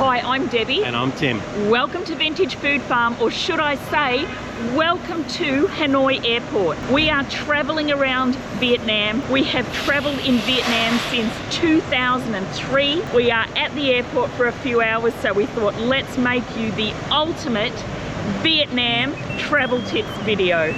Hi, I'm Debbie. And I'm Tim. Welcome to Vintage Food Farm, or should I say, welcome to Hanoi Airport. We are traveling around Vietnam. We have traveled in Vietnam since 2003. We are at the airport for a few hours, so we thought let's make you the ultimate Vietnam travel tips video.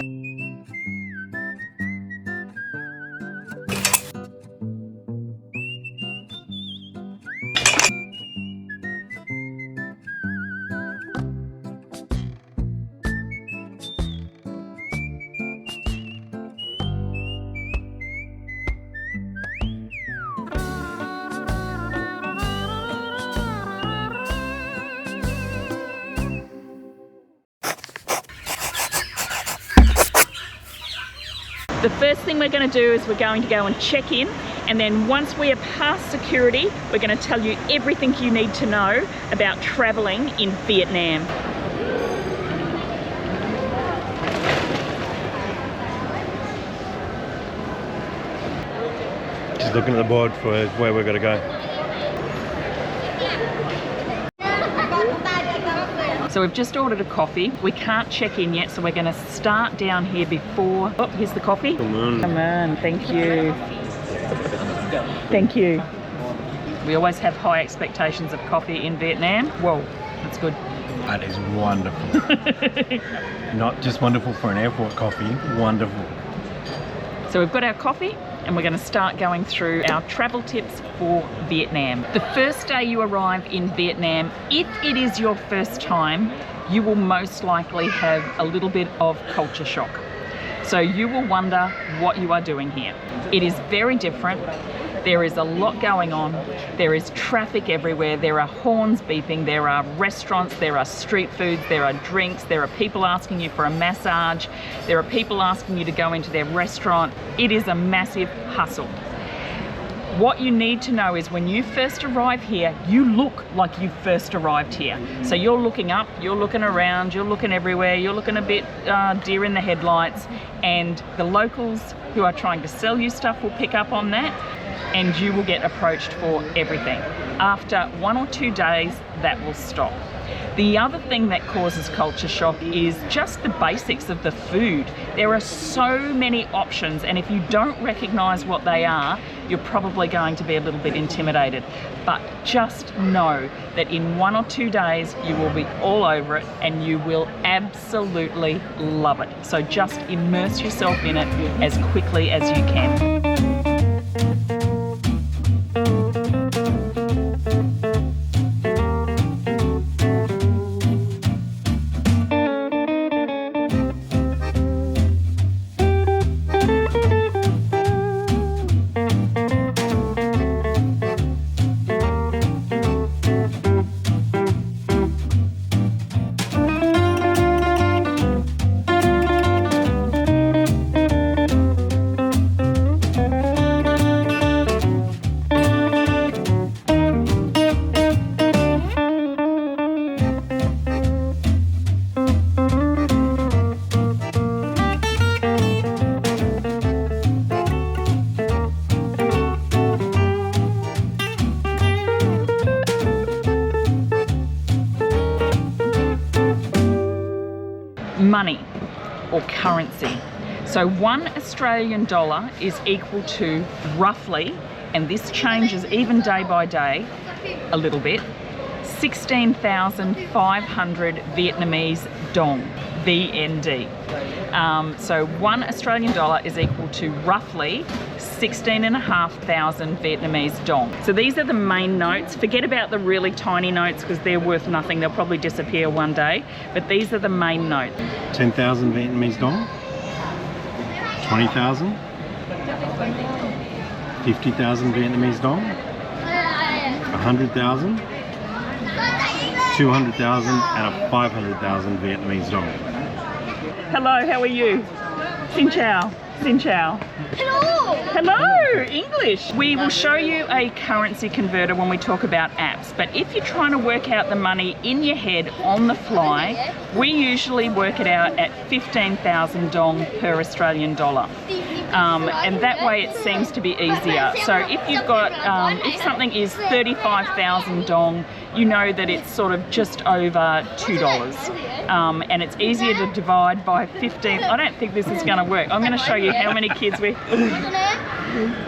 The first thing we're going to do is we're going to go and check in, and then once we are past security, we're going to tell you everything you need to know about traveling in Vietnam. Just looking at the board for where we're going to go. So we've just ordered a coffee. We can't check in yet, so we're going to start down here before... Oh, here's the coffee. Come on. Come on, thank you. Thank you. We always have high expectations of coffee in Vietnam. Whoa, that's good. That is wonderful. Not just wonderful for an airport coffee, wonderful. So we've got our coffee, and we're going to start going through our travel tips for Vietnam. The first day you arrive in Vietnam, if it is your first time, you will most likely have a little bit of culture shock. So you will wonder what you are doing here. It is very different. There is a lot going on. There is traffic everywhere. There are horns beeping. There are restaurants. There are street foods. There are drinks. There are people asking you for a massage. There are people asking you to go into their restaurant. It is a massive hustle. What you need to know is when you first arrive here, you look like you first arrived here. So you're looking up, you're looking around, you're looking everywhere, you're looking a bit deer in the headlights, and the locals who are trying to sell you stuff will pick up on that, and you will get approached for everything. After 1 or 2 days, that will stop. The other thing that causes culture shock is just the basics of the food. There are so many options, and if you don't recognize what they are, you're probably going to be a little bit intimidated. But just know that in 1 or 2 days, you will be all over it and you will absolutely love it. So just immerse yourself in it as quickly as you can. Money or currency. So $1 Australian is equal to roughly, and this changes even day by day a little bit, 16,500 Vietnamese dong, VND. So $1 Australian is equal to roughly 16,500 Vietnamese dong. So these are the main notes. Forget about the really tiny notes because they're worth nothing. They'll probably disappear one day. But these are the main notes. 10,000 Vietnamese dong. 20,000. 50,000 Vietnamese dong. 100,000. 200,000 and a 500,000 Vietnamese dong. Hello, how are you? Xin chào. Xin chào. Hello! Hello, English. We will show you a currency converter when we talk about apps, but if you're trying to work out the money in your head on the fly, we usually work it out at 15,000 dong per Australian dollar. and that way it seems to be easier. So if you've got, if something is 35,000 dong, you know that it's sort of just over $2. And it's easier to divide by 15. I don't think this is going to work. I'm going to show you how many kids we...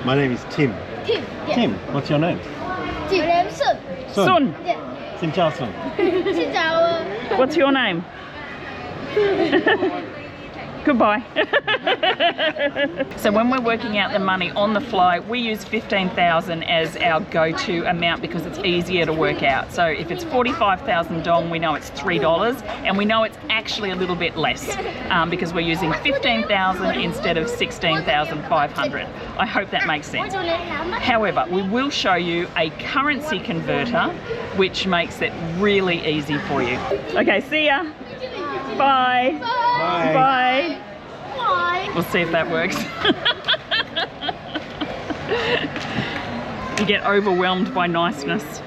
My name is Tim. Tim. Tim, what's your name? Tim. My name is Sun. Sun. Xin chào Sun. Xin chào. What's your name? Goodbye. So when we're working out the money on the fly, we use 15,000 as our go-to amount because it's easier to work out. So if it's 45,000 dong, we know it's $3, and we know it's actually a little bit less because we're using 15,000 instead of 16,500. I hope that makes sense. However, we will show you a currency converter, which makes it really easy for you. Okay, see ya. Bye. Bye. Bye. Bye. We'll see if that works. You get overwhelmed by niceness.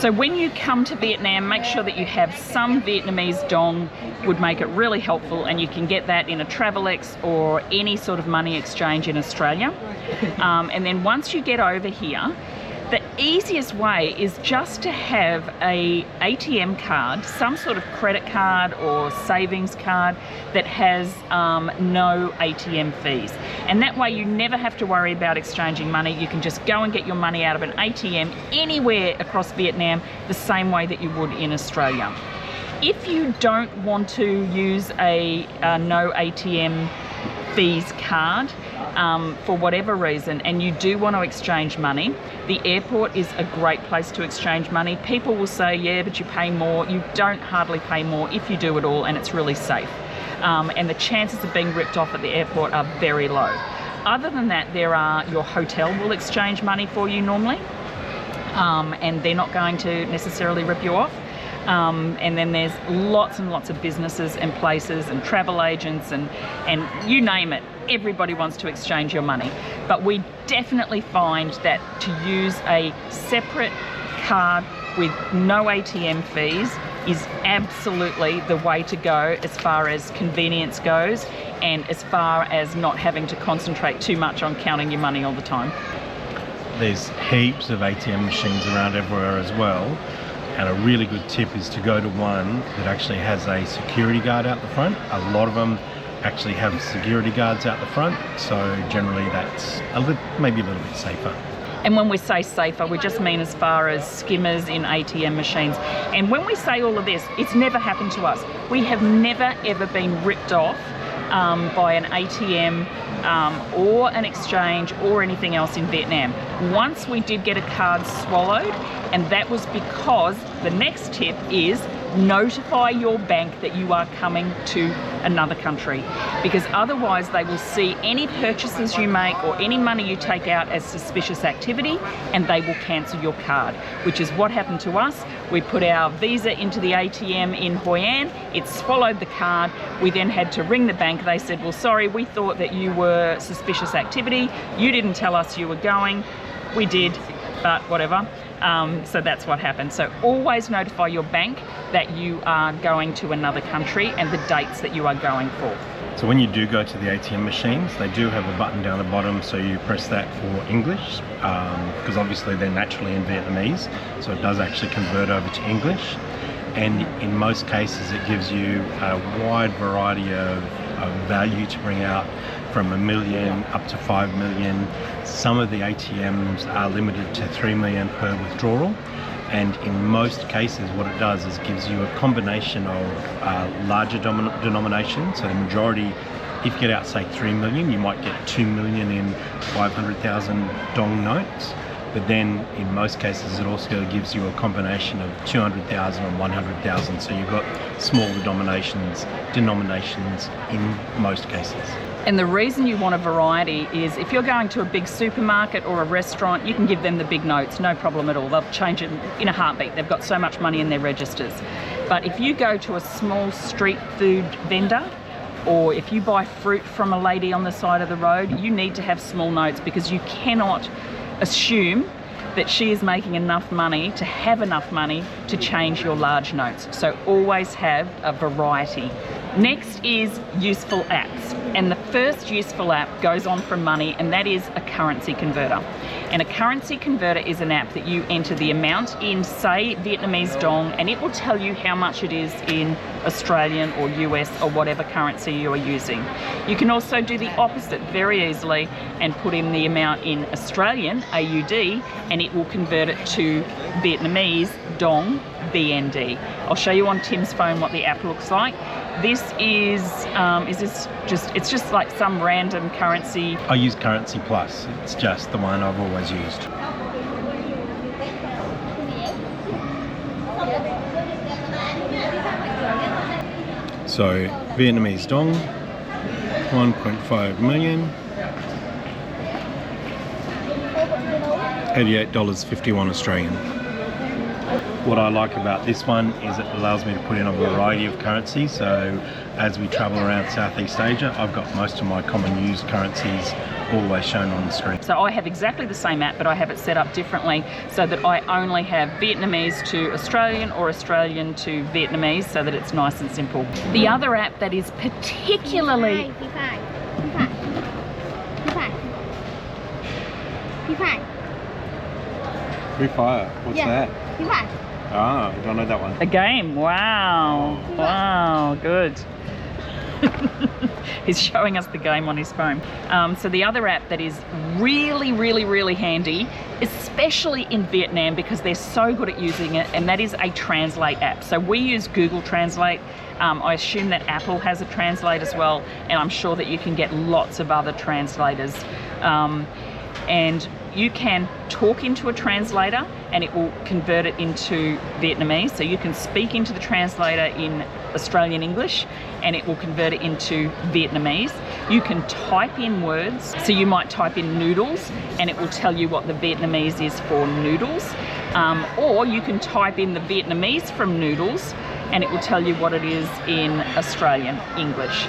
So when you come to Vietnam, make sure that you have some Vietnamese dong. Would make it really helpful, and you can get that in a Travelix or any sort of money exchange in Australia. And then once you get over here, the easiest way is just to have a ATM card, some sort of credit card or savings card that has no ATM fees. And that way you never have to worry about exchanging money. You can just go and get your money out of an ATM anywhere across Vietnam the same way that you would in Australia. If you don't want to use a no ATM fees card, for whatever reason, and you do want to exchange money, the airport is a great place to exchange money. People will say, yeah, but you pay more. You don't hardly pay more if you do it all, and it's really safe. And the chances of being ripped off at the airport are very low. Other than that, your hotel will exchange money for you normally, and they're not going to necessarily rip you off. And then there's lots and lots of businesses and places and travel agents and you name it. Everybody wants to exchange your money. But we definitely find that to use a separate card with no ATM fees is absolutely the way to go as far as convenience goes and as far as not having to concentrate too much on counting your money all the time. There's heaps of ATM machines around everywhere as well. And a really good tip is to go to one that actually has a security guard out the front. A lot of them actually have security guards out the front, so generally that's maybe a little bit safer. And when we say safer, we just mean as far as skimmers in ATM machines. And when we say all of this, it's never happened to us. We have never ever been ripped off by an ATM or an exchange or anything else in Vietnam. Once we did get a card swallowed, and that was because the next tip is notify your bank that you are coming to another country, because otherwise they will see any purchases you make or any money you take out as suspicious activity, and they will cancel your card, which is what happened to us. We put our Visa into the ATM in Hoi An, it swallowed the card. We then had to ring the bank. They said, well, sorry, we thought that you were suspicious activity. You didn't tell us you were going. We did, but whatever. So that's what happened. So always notify your bank that you are going to another country and the dates that you are going for. So when you do go to the ATM machines, they do have a button down the bottom, so you press that for English, because obviously they're naturally in Vietnamese, so it does actually convert over to English. And in most cases it gives you a wide variety of value to bring out, from $1 million up to $5 million. Some of the ATMs are limited to $3 million per withdrawal, and in most cases what it does is gives you a combination of larger denominations. So the majority, if you get out say $3 million, you might get $2 million in 500,000 dong notes. But then in most cases it also gives you a combination of 200,000 and 100,000. So you've got smaller denominations in most cases. And the reason you want a variety is if you're going to a big supermarket or a restaurant, you can give them the big notes, no problem at all. They'll change it in a heartbeat. They've got so much money in their registers. But if you go to a small street food vendor, or if you buy fruit from a lady on the side of the road, you need to have small notes, because you cannot assume that she is making enough money to have enough money to change your large notes. So always have a variety. Next is useful apps. And the first useful app goes on from money, and that is a currency converter. And a currency converter is an app that you enter the amount in, say, Vietnamese dong, and it will tell you how much it is in Australian or US or whatever currency you are using. You can also do the opposite very easily and put in the amount in Australian, AUD, and it will convert it to Vietnamese dong, VND. I'll show you on Tim's phone what the app looks like. This is this just, it's just like some random currency. I use Currency Plus. It's just the one I've always used. So Vietnamese dong, 1.5 million, $88.51 Australian. What I like about this one is it allows me to put in a variety of currencies. So as we travel around Southeast Asia, I've got most of my common used currencies always shown on the screen. So I have exactly the same app, but I have it set up differently so that I only have Vietnamese to Australian or Australian to Vietnamese, so that it's nice and simple. The other app that is particularly... Free Fire, what's that? Ah, I don't know that one. A game, wow. Wow, good. He's showing us the game on his phone. So the other app that is really handy, especially in Vietnam because they're so good at using it, and that is a translate app. So we use Google Translate. I assume that Apple has a translate as well, and I'm sure that you can get lots of other translators. And you can talk into a translator and it will convert it into Vietnamese. So you can speak into the translator in Australian English and it will convert it into Vietnamese. You can type in words. So you might type in noodles and it will tell you what the Vietnamese is for noodles. Or you can type in the Vietnamese from noodles and it will tell you what it is in Australian English.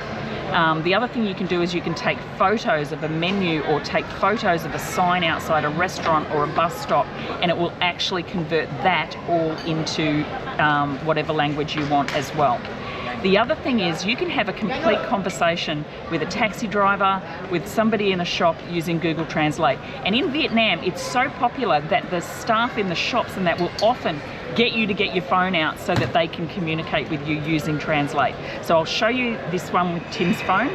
The other thing you can do is you can take photos of a menu or take photos of a sign outside a restaurant or a bus stop, and it will actually convert that all into whatever language you want as well. The other thing is you can have a complete conversation with a taxi driver, with somebody in a shop using Google Translate. And in Vietnam, it's so popular that the staff in the shops and that will often get you to get your phone out so that they can communicate with you using Translate. So I'll show you this one with Tim's phone.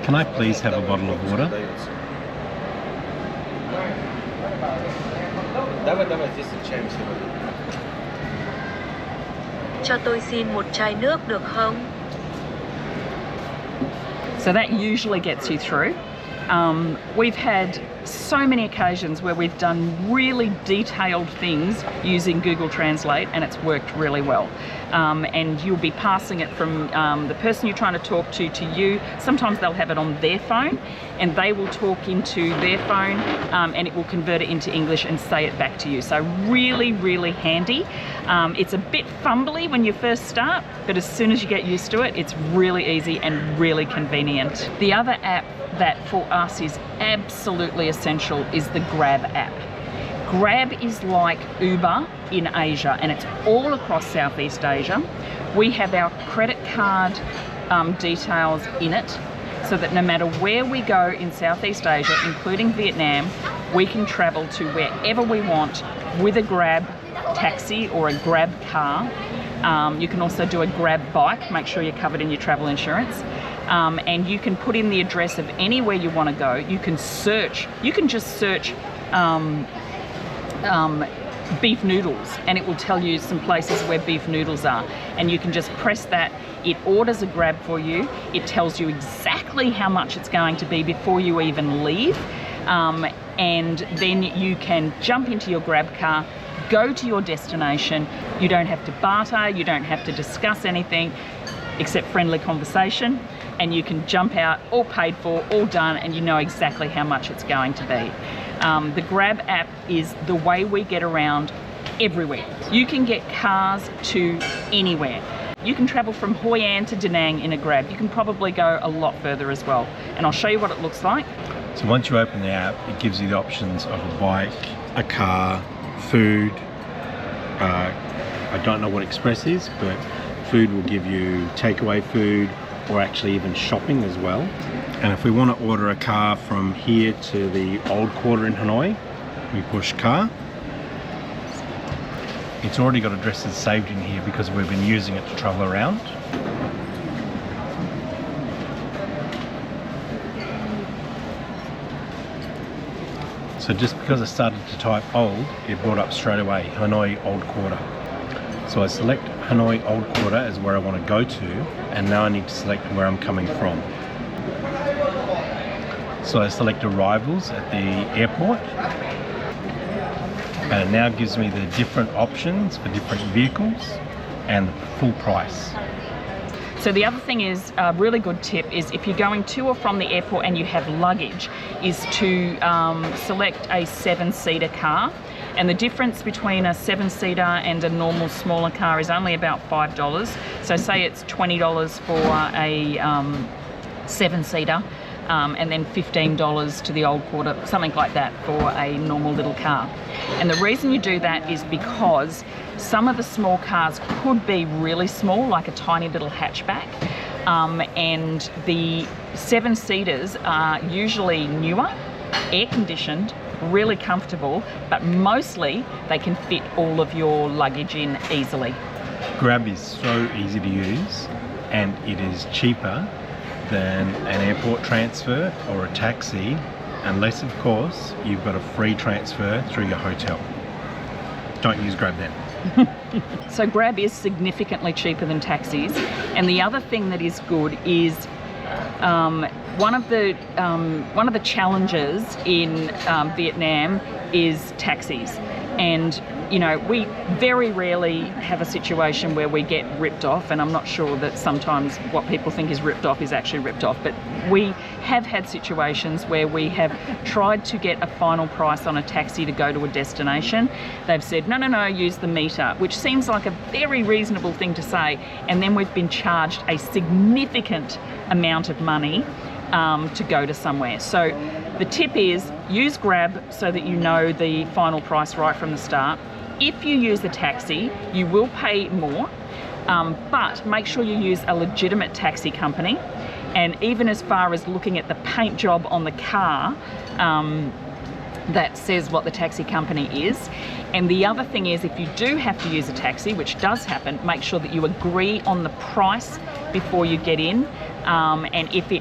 Can I please have a bottle of water? Cho tôi xin một chai nước được không? So that usually gets you through. We've had so many occasions where we've done really detailed things using Google Translate and it's worked really well. And you'll be passing it from the person you're trying to talk to you. Sometimes they'll have it on their phone and they will talk into their phone and it will convert it into English and say it back to you. So really handy. It's a bit fumbly when you first start, but as soon as you get used to it, it's really easy and really convenient. The other app that for us is absolutely essential is the Grab app. Grab is like Uber in Asia and it's all across Southeast Asia. We have our credit card details in it so that no matter where we go in Southeast Asia, including Vietnam, we can travel to wherever we want with a Grab taxi or a Grab car. You can also do a Grab bike, make sure you're covered in your travel insurance. And you can put in the address of anywhere you want to go. You can search, you can just search beef noodles and it will tell you some places where beef noodles are. And you can just press that, it orders a Grab for you, it tells you exactly how much it's going to be before you even leave. And then you can jump into your Grab car, go to your destination. You don't have to barter, you don't have to discuss anything except friendly conversation, and you can jump out, all paid for, all done, and you know exactly how much it's going to be. The Grab app is the way we get around everywhere. You can get cars to anywhere. You can travel from Hoi An to Da Nang in a Grab. You can probably go a lot further as well. And I'll show you what it looks like. So once you open the app, it gives you the options of a bike, a car, food. I don't know what Express is, but food will give you takeaway food, or actually even shopping as well. And if we want to order a car from here to the old quarter in Hanoi, we push car. It's already got addresses saved in here because we've been using it to travel around. So just because I started to type old, it brought up straight away Hanoi Old Quarter. So I select Hanoi Old Quarter as where I want to go to, and now I need to select where I'm coming from. So I select arrivals at the airport, and it now gives me the different options for different vehicles and the full price. So the other thing is, a really good tip is if you're going to or from the airport and you have luggage, is to select a 7-seater car. And the difference between a 7-seater and a normal smaller car is only about $5. So say it's $20 for a 7-seater. And then $15 to the old quarter, something like that, for a normal little car. And the reason you do that is because some of the small cars could be really small, like a tiny little hatchback, and the 7-seaters are usually newer, air-conditioned, really comfortable, but mostly they can fit all of your luggage in easily. Grab is so easy to use, and it is cheaper than an airport transfer or a taxi, unless of course you've got a free transfer through your hotel. Don't use Grab then. So Grab is significantly cheaper than taxis, and the other thing that is good is one of the challenges in Vietnam is taxis. And you know, we very rarely have a situation where we get ripped off, and I'm not sure that sometimes what people think is ripped off is actually ripped off, but we have had situations where we have tried to get a final price on a taxi to go to a destination. They've said, no, use the meter, which seems like a very reasonable thing to say, and then we've been charged a significant amount of money to go to somewhere. So the tip is use Grab so that you know the final price right from the start. If you use a taxi, you will pay more, but make sure you use a legitimate taxi company. And even as far as looking at the paint job on the car, that says what the taxi company is. And the other thing is, if you do have to use a taxi, which does happen, make sure that you agree on the price before you get in. And if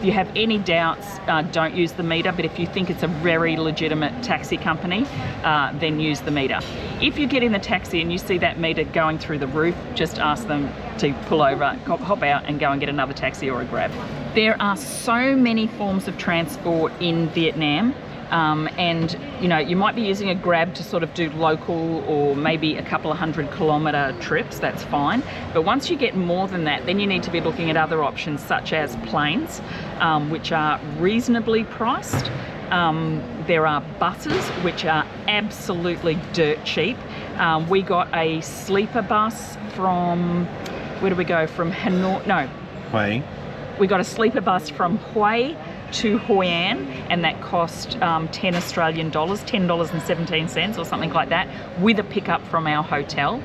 you have any doubts, don't use the meter. But if you think it's a very legitimate taxi company, then use the meter. If you get in the taxi and you see that meter going through the roof, just ask them to pull over, hop out and go and get another taxi or a Grab. There are so many forms of transport in Vietnam. And you know, you might be using a Grab to sort of do local or maybe a couple of 100-kilometre trips, that's fine. But once you get more than that, then you need to be looking at other options such as planes, which are reasonably priced. There are buses, which are absolutely dirt cheap. We got a sleeper bus from, where do we go? From Hanoi, no. Hue. We got a sleeper bus from Hue to Hoi An, and that cost 10 Australian dollars, $10.17 or something like that, with a pickup from our hotel.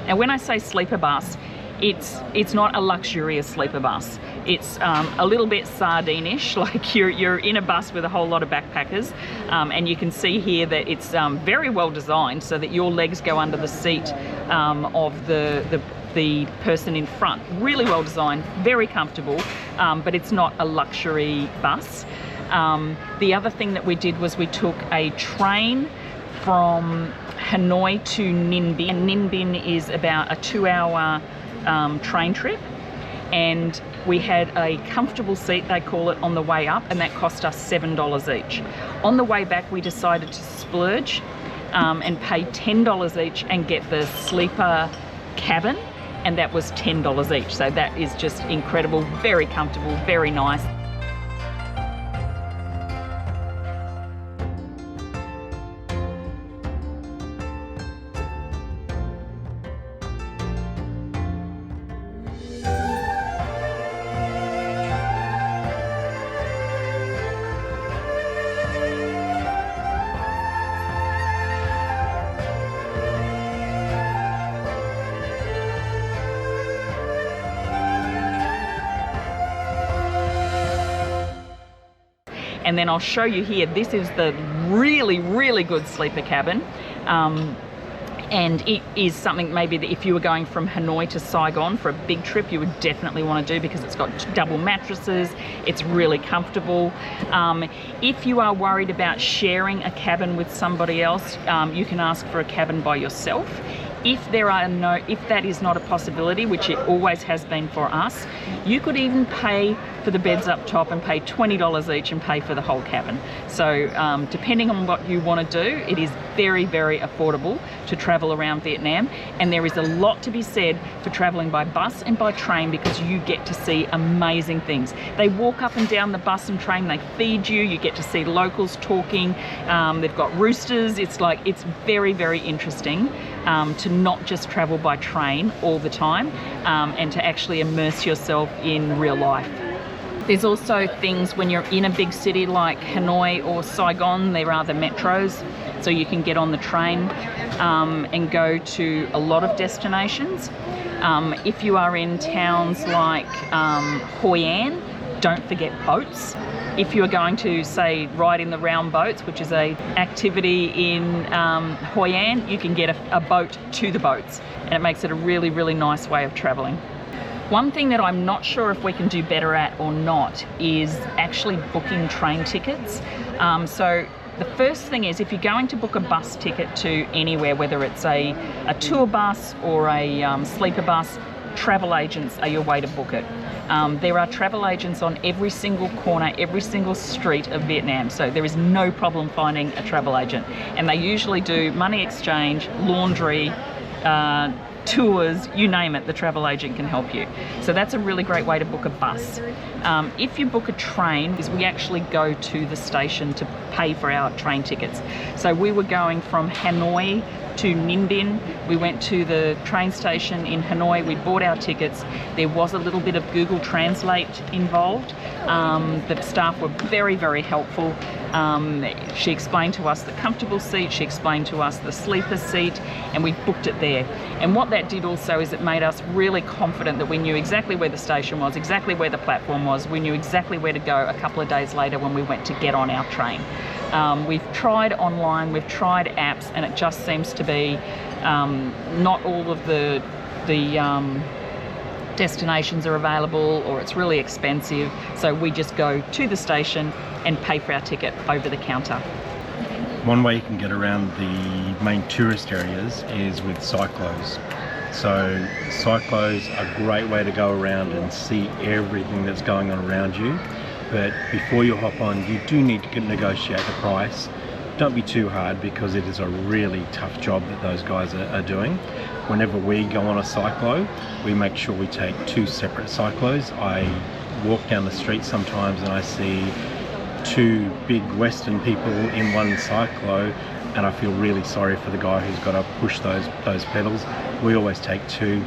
Now when I say sleeper bus, it's not a luxurious sleeper bus. It's a little bit sardine-ish, like you're in a bus with a whole lot of backpackers, and you can see here that it's very well designed so that your legs go under the seat of the person in front. Really well designed, very comfortable, but it's not a luxury bus. The other thing that we did was we took a train from Hanoi to Ninh Binh, and Ninh Binh is about a 2-hour train trip, and we had a comfortable seat, they call it, on the way up, and that cost us $7 each. On the way back we decided to splurge and pay $10 each and get the sleeper cabin, and that was $10 each. So that is just incredible, very comfortable, very nice. And then I'll show you here, this is the really, really good sleeper cabin. And it is something maybe that if you were going from Hanoi to Saigon for a big trip, you would definitely want to do, because it's got double mattresses, it's really comfortable. If you are worried about sharing a cabin with somebody else, you can ask for a cabin by yourself. If that is not a possibility, which it always has been for us, you could even pay for the beds up top and pay $20 each and pay for the whole cabin. So depending on what you want to do, it is very, very affordable to travel around Vietnam, and there is a lot to be said for traveling by bus and by train, because you get to see amazing things. They walk up and down the bus and train, they feed you, you get to see locals talking, they've got roosters. It's very, very interesting to not just travel by train all the time, and to actually immerse yourself in real life. There's also things when you're in a big city like Hanoi or Saigon, there are the metros, so you can get on the train and go to a lot of destinations. If you are in towns like Hoi An, don't forget boats. If you are going to, say, ride in the round boats, which is a activity in Hoi An, you can get a boat to the boats, and it makes it a really, really nice way of traveling. One thing that I'm not sure if we can do better at or not is actually booking train tickets. So the first thing is, if you're going to book a bus ticket to anywhere, whether it's a tour bus or a sleeper bus, travel agents are your way to book it. There are travel agents on every single corner, every single street of Vietnam, so there is no problem finding a travel agent. And they usually do money exchange, laundry, tours, you name it, the travel agent can help you. So that's a really great way to book a bus. If you book a train, we actually go to the station to pay for our train tickets. So we were going from Hanoi to Ninh Binh. We went to the train station in Hanoi, we bought our tickets. There was a little bit of Google Translate involved. The staff were very, very helpful. She explained to us the comfortable seat, she explained to us the sleeper seat, and we booked it there. And what that did also is it made us really confident that we knew exactly where the station was, exactly where the platform was, we knew exactly where to go a couple of days later when we went to get on our train. We've tried online, we've tried apps, and it just seems to be not all of the destinations are available, or it's really expensive. So we just go to the station and pay for our ticket over the counter. One way you can get around the main tourist areas is with cyclos. So cyclos are a great way to go around and see everything that's going on around you. But before you hop on, you do need to negotiate the price. Don't be too hard, because it is a really tough job that those guys are doing. Whenever we go on a cyclo, we make sure we take two separate cyclos. I walk down the street sometimes and I see two big Western people in one cyclo, and I feel really sorry for the guy who's got to push those pedals. We always take two.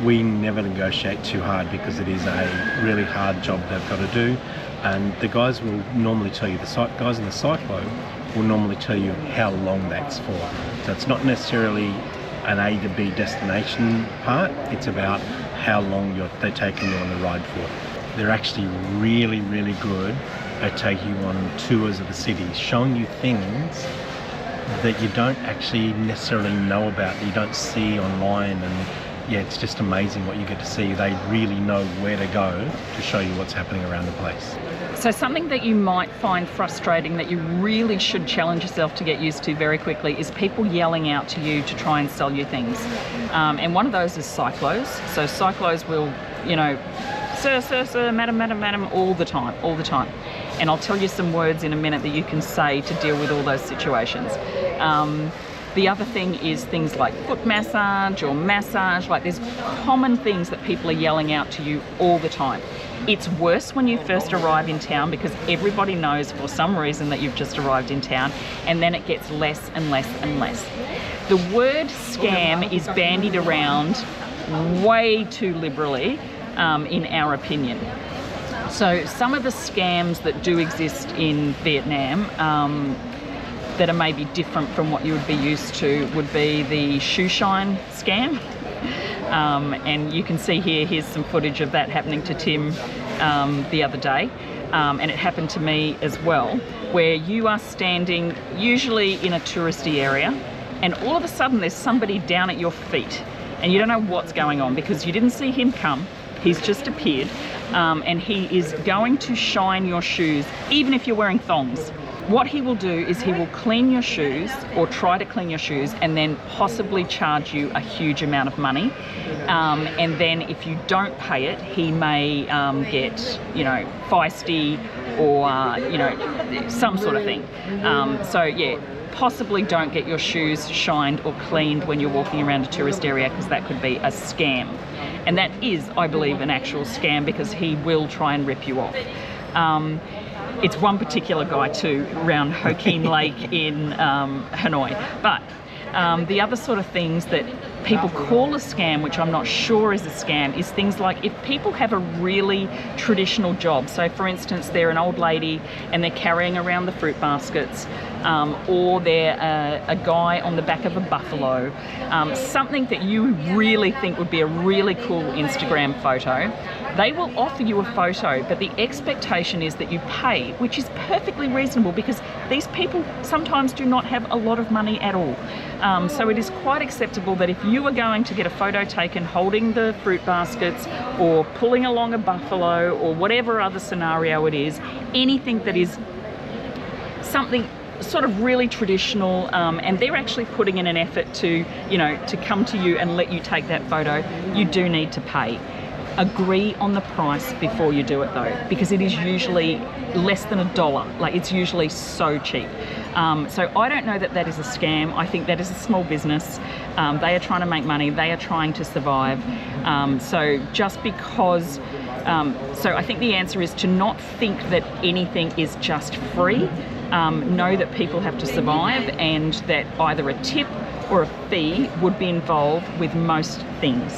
We never negotiate too hard, because it is a really hard job they've got to do. And the guys will normally tell you, the guys in the cyclo will normally tell you how long that's for. So it's not necessarily an A to B destination part, it's about how long they're taking you on the ride for. They're actually really, really good at taking you on tours of the cities, showing you things that you don't actually necessarily know about, that you don't see online. And yeah, it's just amazing what you get to see. They really know where to go to show you what's happening around the place. So something that you might find frustrating, that you really should challenge yourself to get used to very quickly, is people yelling out to you to try and sell you things. And one of those is cyclos. So cyclos will, you know, sir, sir, sir, madam, madam, madam, all the time. And I'll tell you some words in a minute that you can say to deal with all those situations. The other thing is things like foot massage or massage. Like, there's common things that people are yelling out to you all the time. It's worse when you first arrive in town, because everybody knows for some reason that you've just arrived in town, and then it gets less and less and less. The word scam is bandied around way too liberally, in our opinion. So some of the scams that do exist in Vietnam that are maybe different from what you would be used to would be the shoe shine scam. And you can see here's some footage of that happening to Tim the other day. and it happened to me as well, where you are standing usually in a touristy area and all of a sudden there's somebody down at your feet and you don't know what's going on because you didn't see him come. He's just appeared, and he is going to shine your shoes, even if you're wearing thongs. What he will do is he will clean your shoes or try to clean your shoes and then possibly charge you a huge amount of money. And then if you don't pay it, he may get, you know, feisty or, you know, some sort of thing. So yeah, possibly don't get your shoes shined or cleaned when you're walking around a tourist area, because that could be a scam. And that is, I believe, an actual scam, because he will try and rip you off. It's one particular guy too, around Ho Chi Minh Lake in Hanoi. But the other sort of things that people call a scam, which I'm not sure is a scam, is things like if people have a really traditional job. So for instance, they're an old lady and they're carrying around the fruit baskets, or they're a guy on the back of a buffalo, something that you really think would be a really cool Instagram photo. They will offer you a photo, but the expectation is that you pay, which is perfectly reasonable because these people sometimes do not have a lot of money at all. So it is quite acceptable that if you are going to get a photo taken holding the fruit baskets or pulling along a buffalo or whatever other scenario it is, anything that is something sort of really traditional, and they're actually putting in an effort to, you know, to come to you and let you take that photo, you do need to pay. Agree on the price before you do it though, because it is usually less than $1. Like, it's usually so cheap. So I don't know that that is a scam. I think that is a small business. They are trying to make money. They are trying to survive. So just because, so I think the answer is to not think that anything is just free. Know that people have to survive, and that either a tip or a fee would be involved with most things.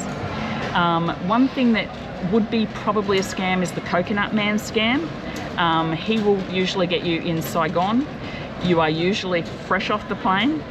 One thing that would be probably a scam is the coconut man scam. He will usually get you in Saigon. You are usually fresh off the plane.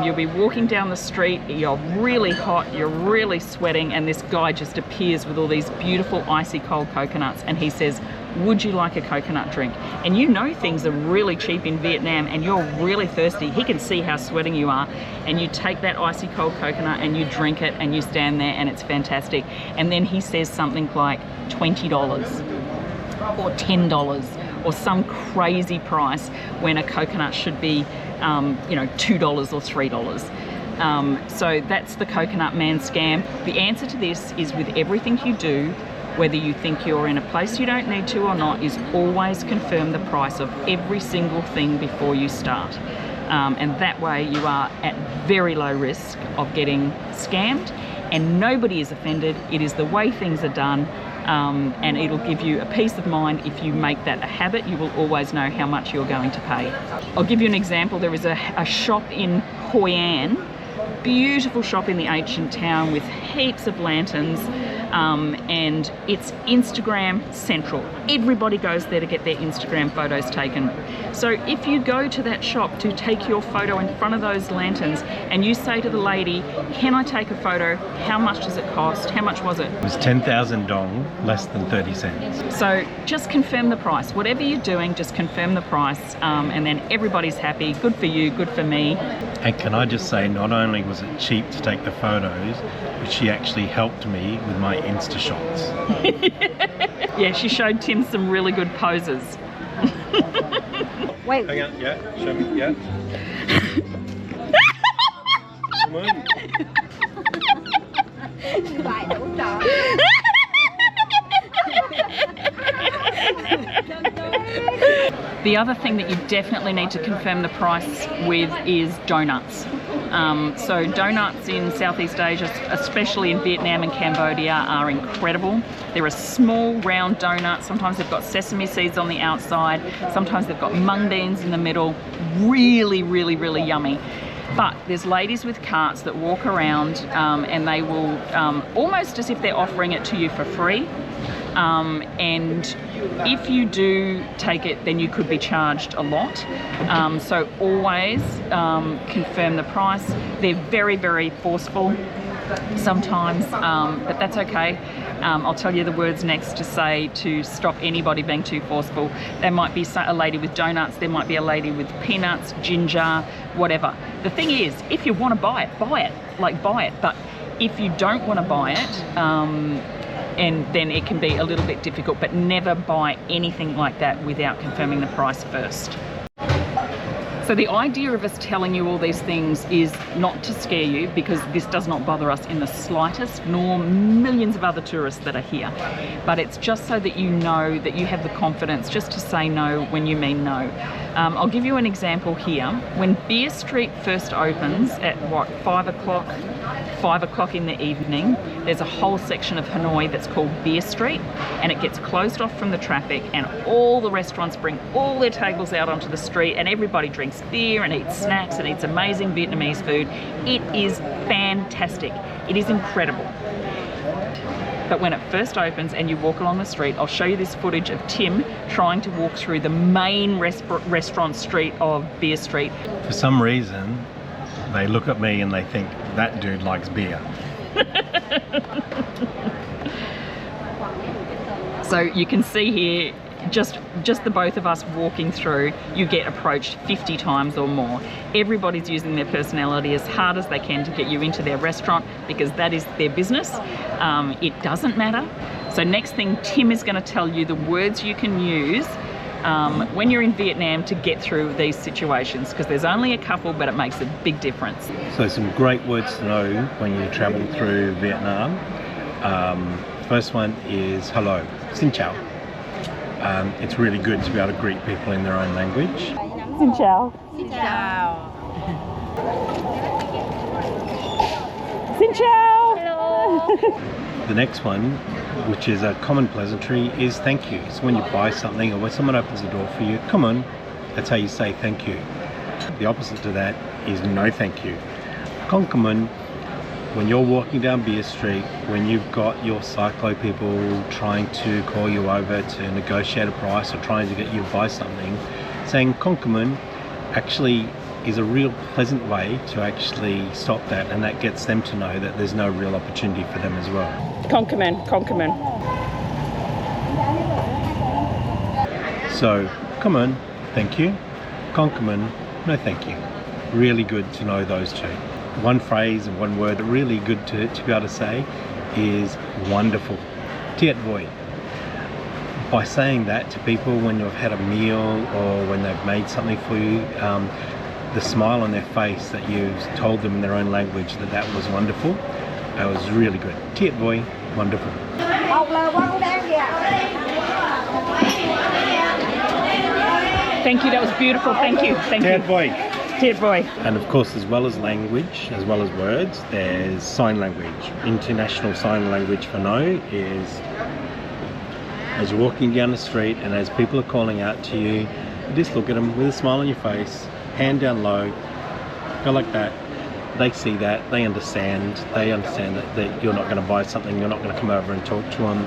You'll be walking down the street, you're really hot, you're really sweating, and this guy just appears with all these beautiful icy cold coconuts, and he says, would you like a coconut drink? And you know things are really cheap in Vietnam and you're really thirsty. He can see how sweating you are, and you take that icy cold coconut and you drink it and you stand there and it's fantastic. And then he says something like $20 or $10 or some crazy price when a coconut should be you know, $2 or $3. So that's the coconut man scam. The answer to this is, with everything you do, whether you think you're in a place you don't need to or not, is always confirm the price of every single thing before you start. And that way you are at very low risk of getting scammed, and nobody is offended. It is the way things are done, and it'll give you a peace of mind. If you make that a habit, you will always know how much you're going to pay. I'll give you an example. There is a shop in Hoi An, beautiful shop in the ancient town with heaps of lanterns, and it's Instagram central. Everybody goes there to get their Instagram photos taken. So if you go to that shop to take your photo in front of those lanterns and you say to the lady, can I take a photo? How much does it cost? How much was it? It was 10,000 dong, less than 30 cents. So just confirm the price. Whatever you're doing, just confirm the price, and then everybody's happy. Good for you, good for me. And can I just say, not only was it cheap to take the photos, but she actually helped me with my Insta shots. Yeah, she showed Tim some really good poses. Wait. Hang on, yeah, show me, yeah. Come on. The other thing that you definitely need to confirm the price with is donuts. So donuts in Southeast Asia, especially in Vietnam and Cambodia, are incredible. They're a small round donut. Sometimes they've got sesame seeds on the outside. Sometimes they've got mung beans in the middle. Really, really, really yummy. But there's ladies with carts that walk around, and they will, almost as if they're offering it to you for free. And if you do take it, then you could be charged a lot. So always confirm the price. They're very, very forceful. sometimes, but that's okay. I'll tell you the words next to say to stop anybody being too forceful. There might be a lady with donuts, there might be a lady with peanuts, ginger, whatever. The thing is, if you want to buy it, buy it. But if you don't want to buy it, and then it can be a little bit difficult, but never buy anything like that without confirming the price first. So the idea of us telling you all these things is not to scare you, because this does not bother us in the slightest, nor millions of other tourists that are here. But it's just so that you know that you have the confidence just to say no when you mean no. I'll give you an example here. When Beer Street first opens at 5 o'clock in the evening, there's a whole section of Hanoi that's called Beer Street, and it gets closed off from the traffic, and all the restaurants bring all their tables out onto the street, and everybody drinks beer and eats snacks and eats amazing Vietnamese food. It is fantastic. It is incredible. But when it first opens and you walk along the street, I'll show you this footage of Tim trying to walk through the main restaurant street of Beer Street. For some reason, they look at me and they think, that dude likes beer. So you can see here, just the both of us walking through, you get approached 50 times or more. Everybody's using their personality as hard as they can to get you into their restaurant, because that is their business. It doesn't matter. So next thing, Tim is going to tell you the words you can use when you're in Vietnam to get through these situations, because there's only a couple, but it makes a big difference. So some great words to know when you travel through Vietnam. First one is hello, xin chào. It's really good to be able to greet people in their own language. Xin chào. Xin chào. Xin chào. Hello. The next one, which is a common pleasantry, is thank you. So when you buy something or when someone opens the door for you, come on, that's how you say thank you. The opposite to that is no thank you. Con come on. When you're walking down Beer Street, when you've got your cyclo people trying to call you over to negotiate a price or trying to get you to buy something, saying con come on actually is a real pleasant way to actually stop that, and that gets them to know that there's no real opportunity for them as well. Con come on. So, come on, thank you. Con come on, no thank you. Really good to know those two. One phrase and one word really good to be able to say is wonderful. Tiet voi. By saying that to people when you've had a meal or when they've made something for you, the smile on their face that you've told them in their own language that was wonderful, that was really good. Tiet voi, wonderful. Thank you, that was beautiful. Thank you. Tiet voi. Tiet voi. And of course, as well as language, as well as words, there's sign language. International sign language for no is as you're walking down the street and as people are calling out to you, you just look at them with a smile on your face, hand down low, go like that. They see that, they understand that you're not going to buy something, you're not going to come over and talk to them,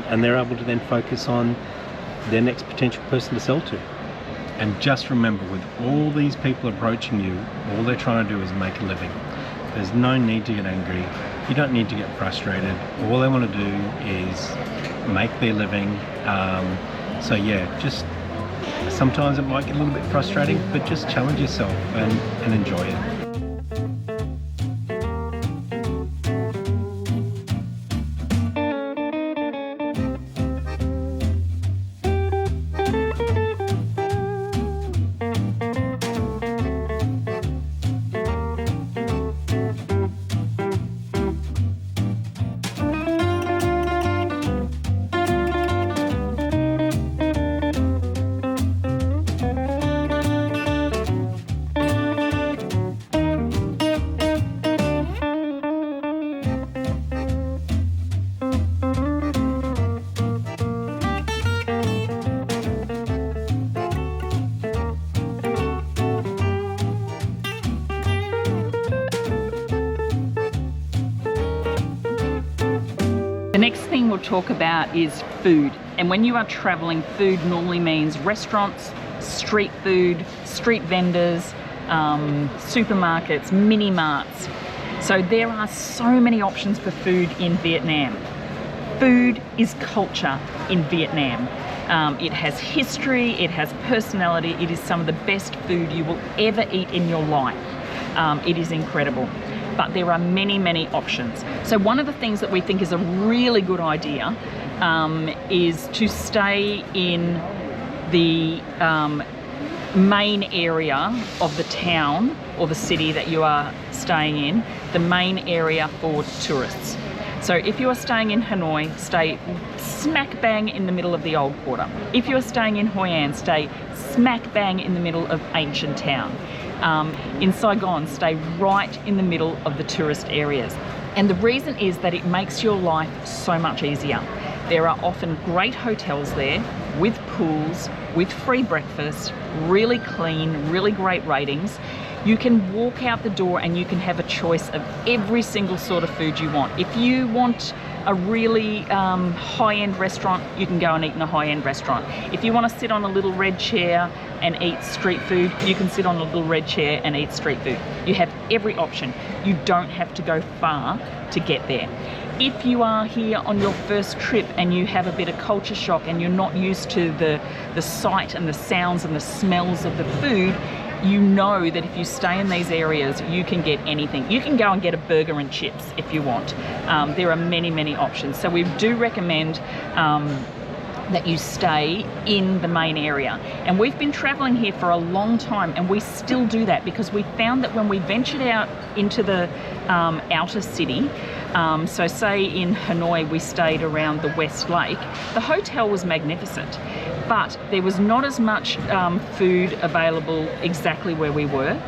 and they're able to then focus on their next potential person to sell to. And just remember, with all these people approaching you, all they're trying to do is make a living. There's no need to get angry. You don't need to get frustrated. All they want to do is make their living. So yeah, just sometimes it might get a little bit frustrating, but just challenge yourself and enjoy it. The next thing we'll talk about is food. And when you are traveling, food normally means restaurants, street food, street vendors, supermarkets, mini marts. So there are so many options for food in Vietnam. Food is culture in Vietnam. It has history, it has personality, it is some of the best food you will ever eat in your life. It is incredible. But there are many, many options. So one of the things that we think is a really good idea is to stay in the main area of the town or the city that you are staying in, the main area for tourists. So if you are staying in Hanoi, stay smack bang in the middle of the old quarter. If you are staying in Hoi An, stay smack bang in the middle of ancient town. In Saigon, stay right in the middle of the tourist areas. And the reason is that it makes your life so much easier. There are often great hotels there with pools, with free breakfast, really clean, really great ratings. You can walk out the door and you can have a choice of every single sort of food you want. If you want a really high-end restaurant, you can go and eat in a high-end restaurant. If you want to sit on a little red chair and eat street food, you can sit on a little red chair and eat street food. You have every option. You don't have to go far to get there. If you are here on your first trip and you have a bit of culture shock and you're not used to the sight and the sounds and the smells of the food, you know that if you stay in these areas, you can get anything. You can go and get a burger and chips if you want. There are many, many options. So we do recommend that you stay in the main area. And we've been traveling here for a long time and we still do that because we found that when we ventured out into the outer city, so say in Hanoi we stayed around the West Lake, the hotel was magnificent, but there was not as much food available exactly where we were.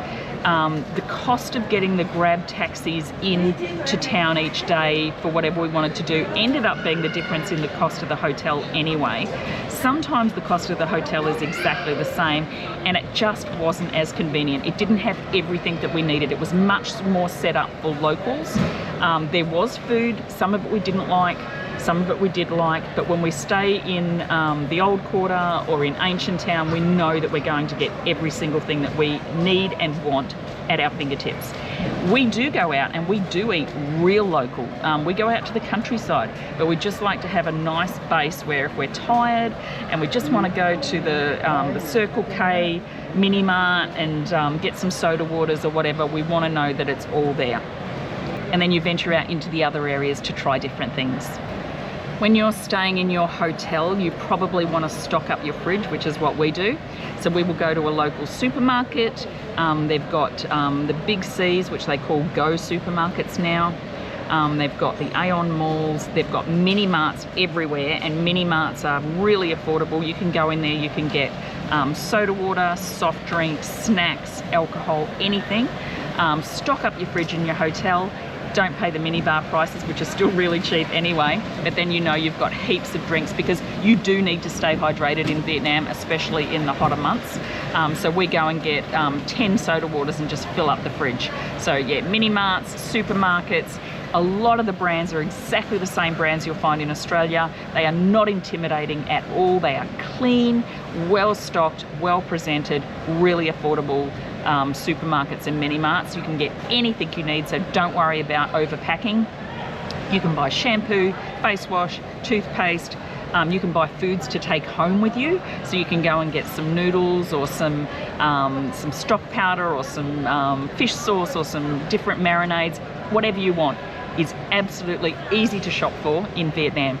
The cost of getting the grab taxis into town each day for whatever we wanted to do ended up being the difference in the cost of the hotel anyway. Sometimes the cost of the hotel is exactly the same and it just wasn't as convenient. It didn't have everything that we needed. It was much more set up for locals. There was food, some of it we didn't like, some of it we did like, but when we stay in the old quarter or in ancient town, we know that we're going to get every single thing that we need and want at our fingertips. We do go out and we do eat real local. We go out to the countryside, but we just like to have a nice base where if we're tired and we just want to go to the Circle K mini mart and get some soda waters or whatever, we want to know that it's all there. And then you venture out into the other areas to try different things. When you're staying in your hotel, you probably want to stock up your fridge, which is what we do. So we will go to a local supermarket. They've got the big C's, which they call Go supermarkets now. They've got the Aeon malls. They've got mini marts everywhere, and mini marts are really affordable. You can go in there, you can get soda water, soft drinks, snacks, alcohol, anything. Stock up your fridge in your hotel. Don't pay the minibar prices, which are still really cheap anyway, but then you know you've got heaps of drinks because you do need to stay hydrated in Vietnam, especially in the hotter months. So we go and get 10 soda waters and just fill up the fridge. So yeah, mini marts, supermarkets, a lot of the brands are exactly the same brands you'll find in Australia. They are not intimidating at all. They are clean, well stocked, well presented, really affordable supermarkets and mini marts. You can get anything you need, so don't worry about overpacking. You can buy shampoo, face wash, toothpaste. You can buy foods to take home with you, so you can go and get some noodles or some stock powder or some fish sauce or some different marinades. Whatever you want is absolutely easy to shop for in Vietnam.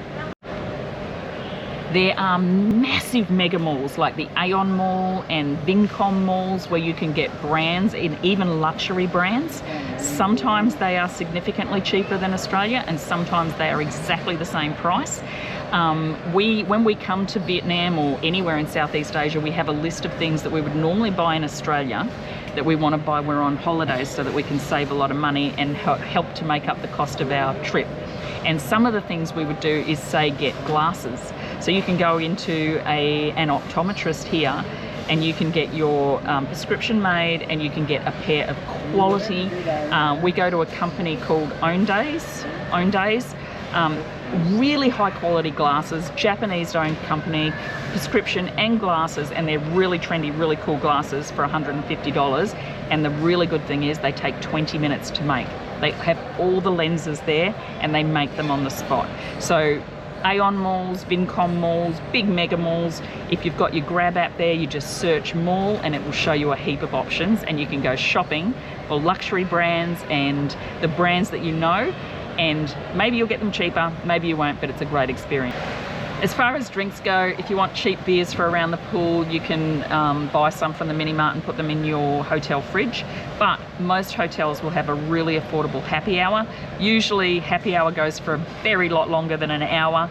There are massive mega malls like the Aeon Mall and Vincom malls where you can get brands, even luxury brands. Sometimes they are significantly cheaper than Australia and sometimes they are exactly the same price. When we come to Vietnam or anywhere in Southeast Asia, we have a list of things that we would normally buy in Australia that we want to buy when we're on holidays so that we can save a lot of money and help to make up the cost of our trip. And some of the things we would do is, say, get glasses. So you can go into an optometrist here and you can get your prescription made and you can get a pair of quality. We go to a company called Owndays. Really high quality glasses, Japanese owned company, prescription and glasses, and they're really trendy, really cool glasses for $150. And the really good thing is they take 20 minutes to make. They have all the lenses there and they make them on the spot. So Aeon malls, Vincom malls, big mega malls, if you've got your Grab app there, you just search mall and it will show you a heap of options, and you can go shopping for luxury brands and the brands that you know, and maybe you'll get them cheaper, maybe you won't, but it's a great experience. As far as drinks go, if you want cheap beers for around the pool, you can buy some from the mini mart and put them in your hotel fridge. But most hotels will have a really affordable happy hour. Usually happy hour goes for a very lot longer than an hour.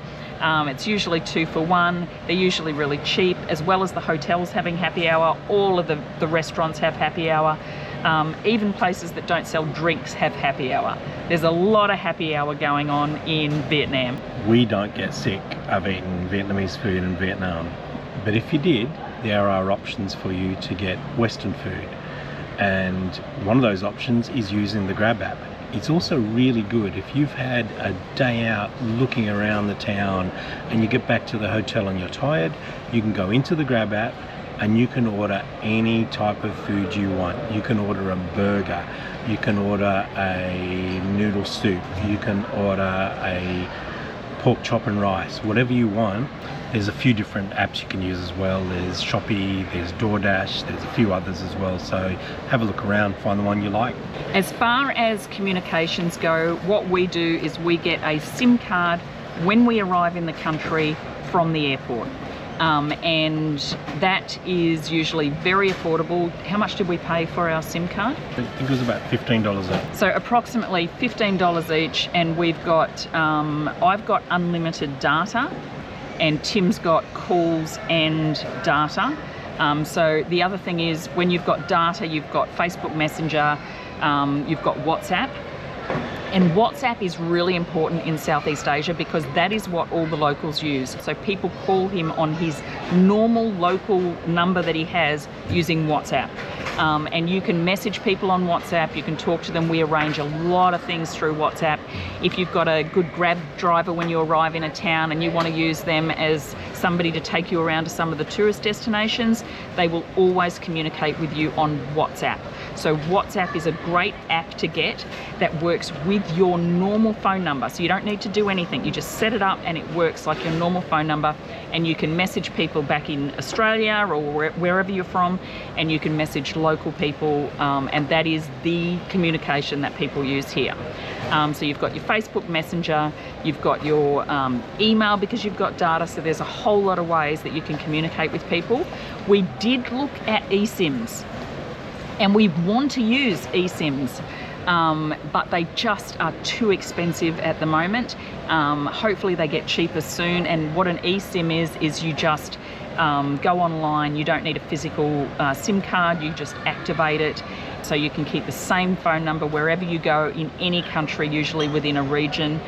It's usually 2 for 1. They're usually really cheap, as well as the hotels having happy hour. All of the restaurants have happy hour. Even places that don't sell drinks have happy hour. There's a lot of happy hour going on in Vietnam. We don't get sick of eating Vietnamese food in Vietnam, but if you did, there are options for you to get Western food, and one of those options is using the Grab app. It's also really good if you've had a day out looking around the town and you get back to the hotel and you're tired. You can go into the Grab app and you can order any type of food you want. You can order a burger, you can order a noodle soup, you can order a pork chop and rice, whatever you want. There's a few different apps you can use as well. There's Shopee, there's DoorDash, there's a few others as well. So have a look around, find the one you like. As far as communications go, what we do is we get a SIM card when we arrive in the country from the airport. And that is usually very affordable. How much did we pay for our SIM card? I think it was about $15 each. So approximately $15 each, and we've got, I've got unlimited data, and Tim's got calls and data. So the other thing is, when you've got data, you've got Facebook Messenger, you've got WhatsApp. And WhatsApp is really important in Southeast Asia because that is what all the locals use. So people call him on his normal local number that he has using WhatsApp. And you can message people on WhatsApp, you can talk to them. We arrange a lot of things through WhatsApp. If you've got a good Grab driver when you arrive in a town and you want to use them as somebody to take you around to some of the tourist destinations, they will always communicate with you on WhatsApp. So WhatsApp is a great app to get that works with your normal phone number. So you don't need to do anything. You just set it up and it works like your normal phone number, and you can message people back in Australia or wherever you're from, and you can message local people, and that is the communication that people use here. So you've got your Facebook Messenger, you've got your email because you've got data, so there's a whole lot of ways that you can communicate with people. We did look at eSIMs, and we want to use eSIMs, but they just are too expensive at the moment. Hopefully they get cheaper soon, and what an eSIM is you just go online. You don't need a physical SIM card, you just activate it. So you can keep the same phone number wherever you go in any country, usually within a region.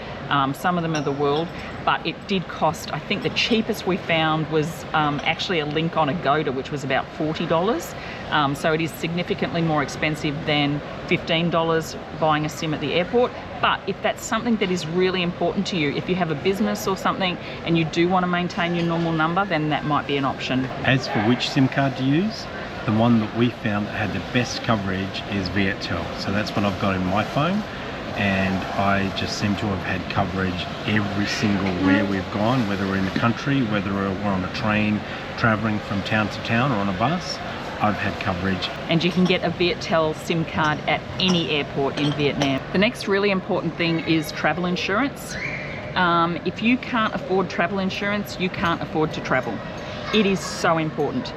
Some of them are the world, but it did cost, I think the cheapest we found was actually a link on Agoda, which was about $40. So it is significantly more expensive than $15 buying a SIM at the airport. But if that's something that is really important to you, if you have a business or something and you do want to maintain your normal number, then that might be an option. As for which SIM card to use, the one that we found that had the best coverage is Viettel. So that's what I've got in my phone, and I just seem to have had coverage every single where we've gone, whether we're in the country, whether we're on a train traveling from town to town or on a bus. I've had coverage. And you can get a Viettel SIM card at any airport in Vietnam. The next really important thing is travel insurance. If you can't afford travel insurance, you can't afford to travel. It is so important.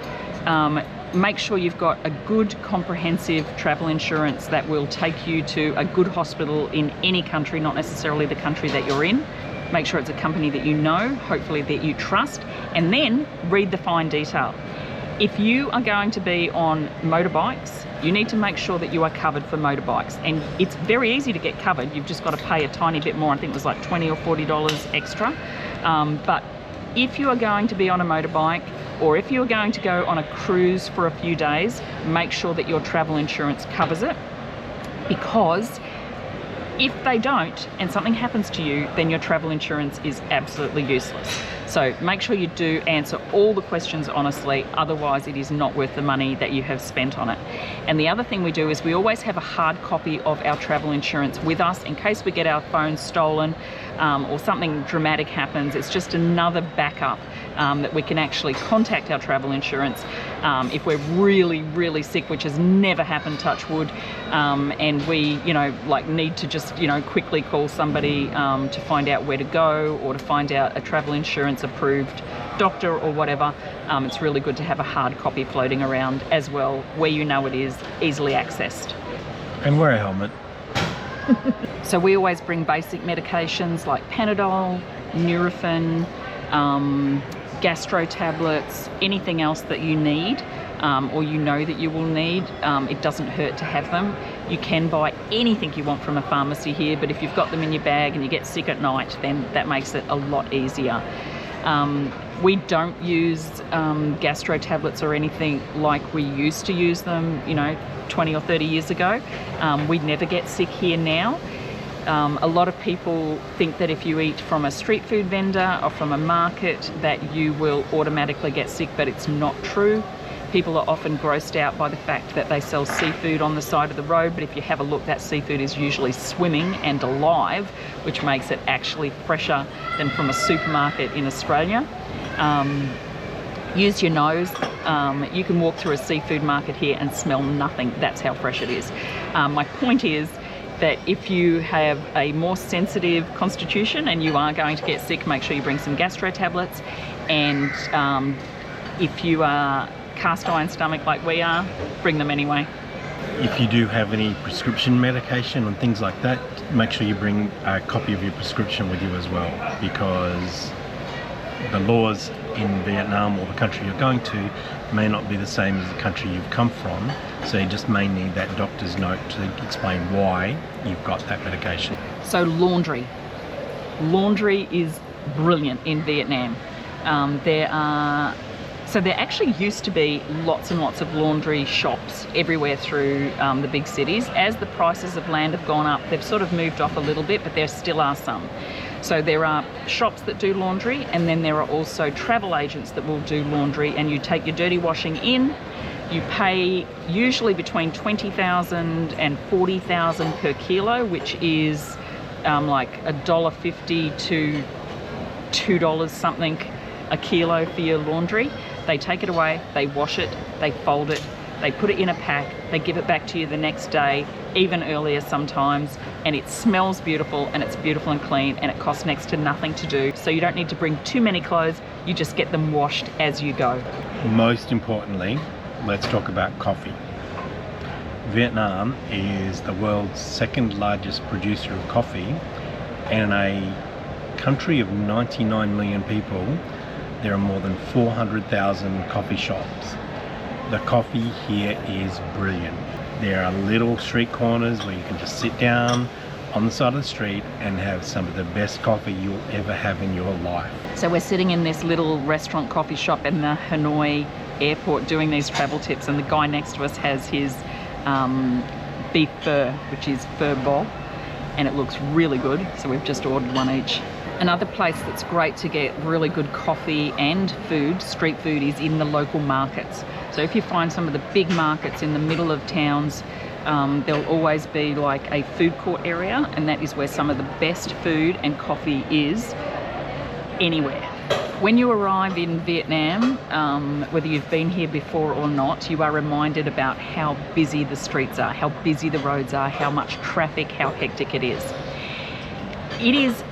Make sure you've got a good comprehensive travel insurance that will take you to a good hospital in any country, not necessarily the country that you're in. Make sure it's a company that you know, hopefully that you trust, and then read the fine detail. If you are going to be on motorbikes, you need to make sure that you are covered for motorbikes. And it's very easy to get covered. You've just got to pay a tiny bit more. I think it was like $20 or $40 extra. But if you are going to be on a motorbike, or if you're going to go on a cruise for a few days, make sure that your travel insurance covers it, because if they don't and something happens to you, then your travel insurance is absolutely useless. So make sure you do answer all the questions honestly, otherwise it is not worth the money that you have spent on it. And the other thing we do is we always have a hard copy of our travel insurance with us in case we get our phones stolen or something dramatic happens. It's just another backup that we can actually contact our travel insurance if we're really, really sick, which has never happened, touch wood, and we, like need to just, quickly call somebody to find out where to go or to find out a travel insurance approved doctor or whatever. It's really good to have a hard copy floating around as well, where it is easily accessed. And wear a helmet. So we always bring basic medications like Panadol, Nurofen, gastro tablets, anything else that you need or that you will need. It doesn't hurt to have them. You can buy anything you want from a pharmacy here, but if you've got them in your bag and you get sick at night, then that makes it a lot easier. We don't use gastro tablets or anything like we used to use them, 20 or 30 years ago. We never get sick here now. A lot of people think that if you eat from a street food vendor or from a market that you will automatically get sick, but it's not true. People are often grossed out by the fact that they sell seafood on the side of the road, but if you have a look, that seafood is usually swimming and alive, which makes it actually fresher than from a supermarket in Australia. Use your nose. You can walk through a seafood market here and smell nothing. That's how fresh it is. My point is that if you have a more sensitive constitution and you are going to get sick, make sure you bring some gastro tablets. And if you are cast iron stomach like we are, bring them anyway. If you do have any prescription medication and things like that, make sure you bring a copy of your prescription with you as well, because the laws in Vietnam or the country you're going to may not be the same as the country you've come from, so you just may need that doctor's note to explain why you've got that medication. So laundry. Laundry is brilliant in Vietnam. There actually used to be lots and lots of laundry shops everywhere through the big cities. As the prices of land have gone up, they've sort of moved off a little bit, but there still are some. So there are shops that do laundry, and then there are also travel agents that will do laundry, and you take your dirty washing in, you pay usually between 20,000 and 40,000 per kilo, which is like $1.50 to $2 something a kilo for your laundry. They take it away, they wash it, they fold it, they put it in a pack, they give it back to you the next day, even earlier sometimes, and it smells beautiful and it's beautiful and clean, and it costs next to nothing to do. So you don't need to bring too many clothes, you just get them washed as you go. Most importantly, let's talk about coffee. Vietnam is the world's second largest producer of coffee, and in a country of 99 million people, there are more than 400,000 coffee shops. The coffee here is brilliant. There are little street corners where you can just sit down on the side of the street and have some of the best coffee you'll ever have in your life. So we're sitting in this little restaurant coffee shop in the Hanoi airport doing these travel tips, and the guy next to us has his beef pho, which is pho bo, and it looks really good, so we've just ordered one each. Another place that's great to get really good coffee and food, street food, is in the local markets. So if you find some of the big markets in the middle of towns, there'll always be like a food court area, and that is where some of the best food and coffee is anywhere. When you arrive in Vietnam, whether you've been here before or not, you are reminded about how busy the streets are, how busy the roads are, how much traffic, how hectic it is. It is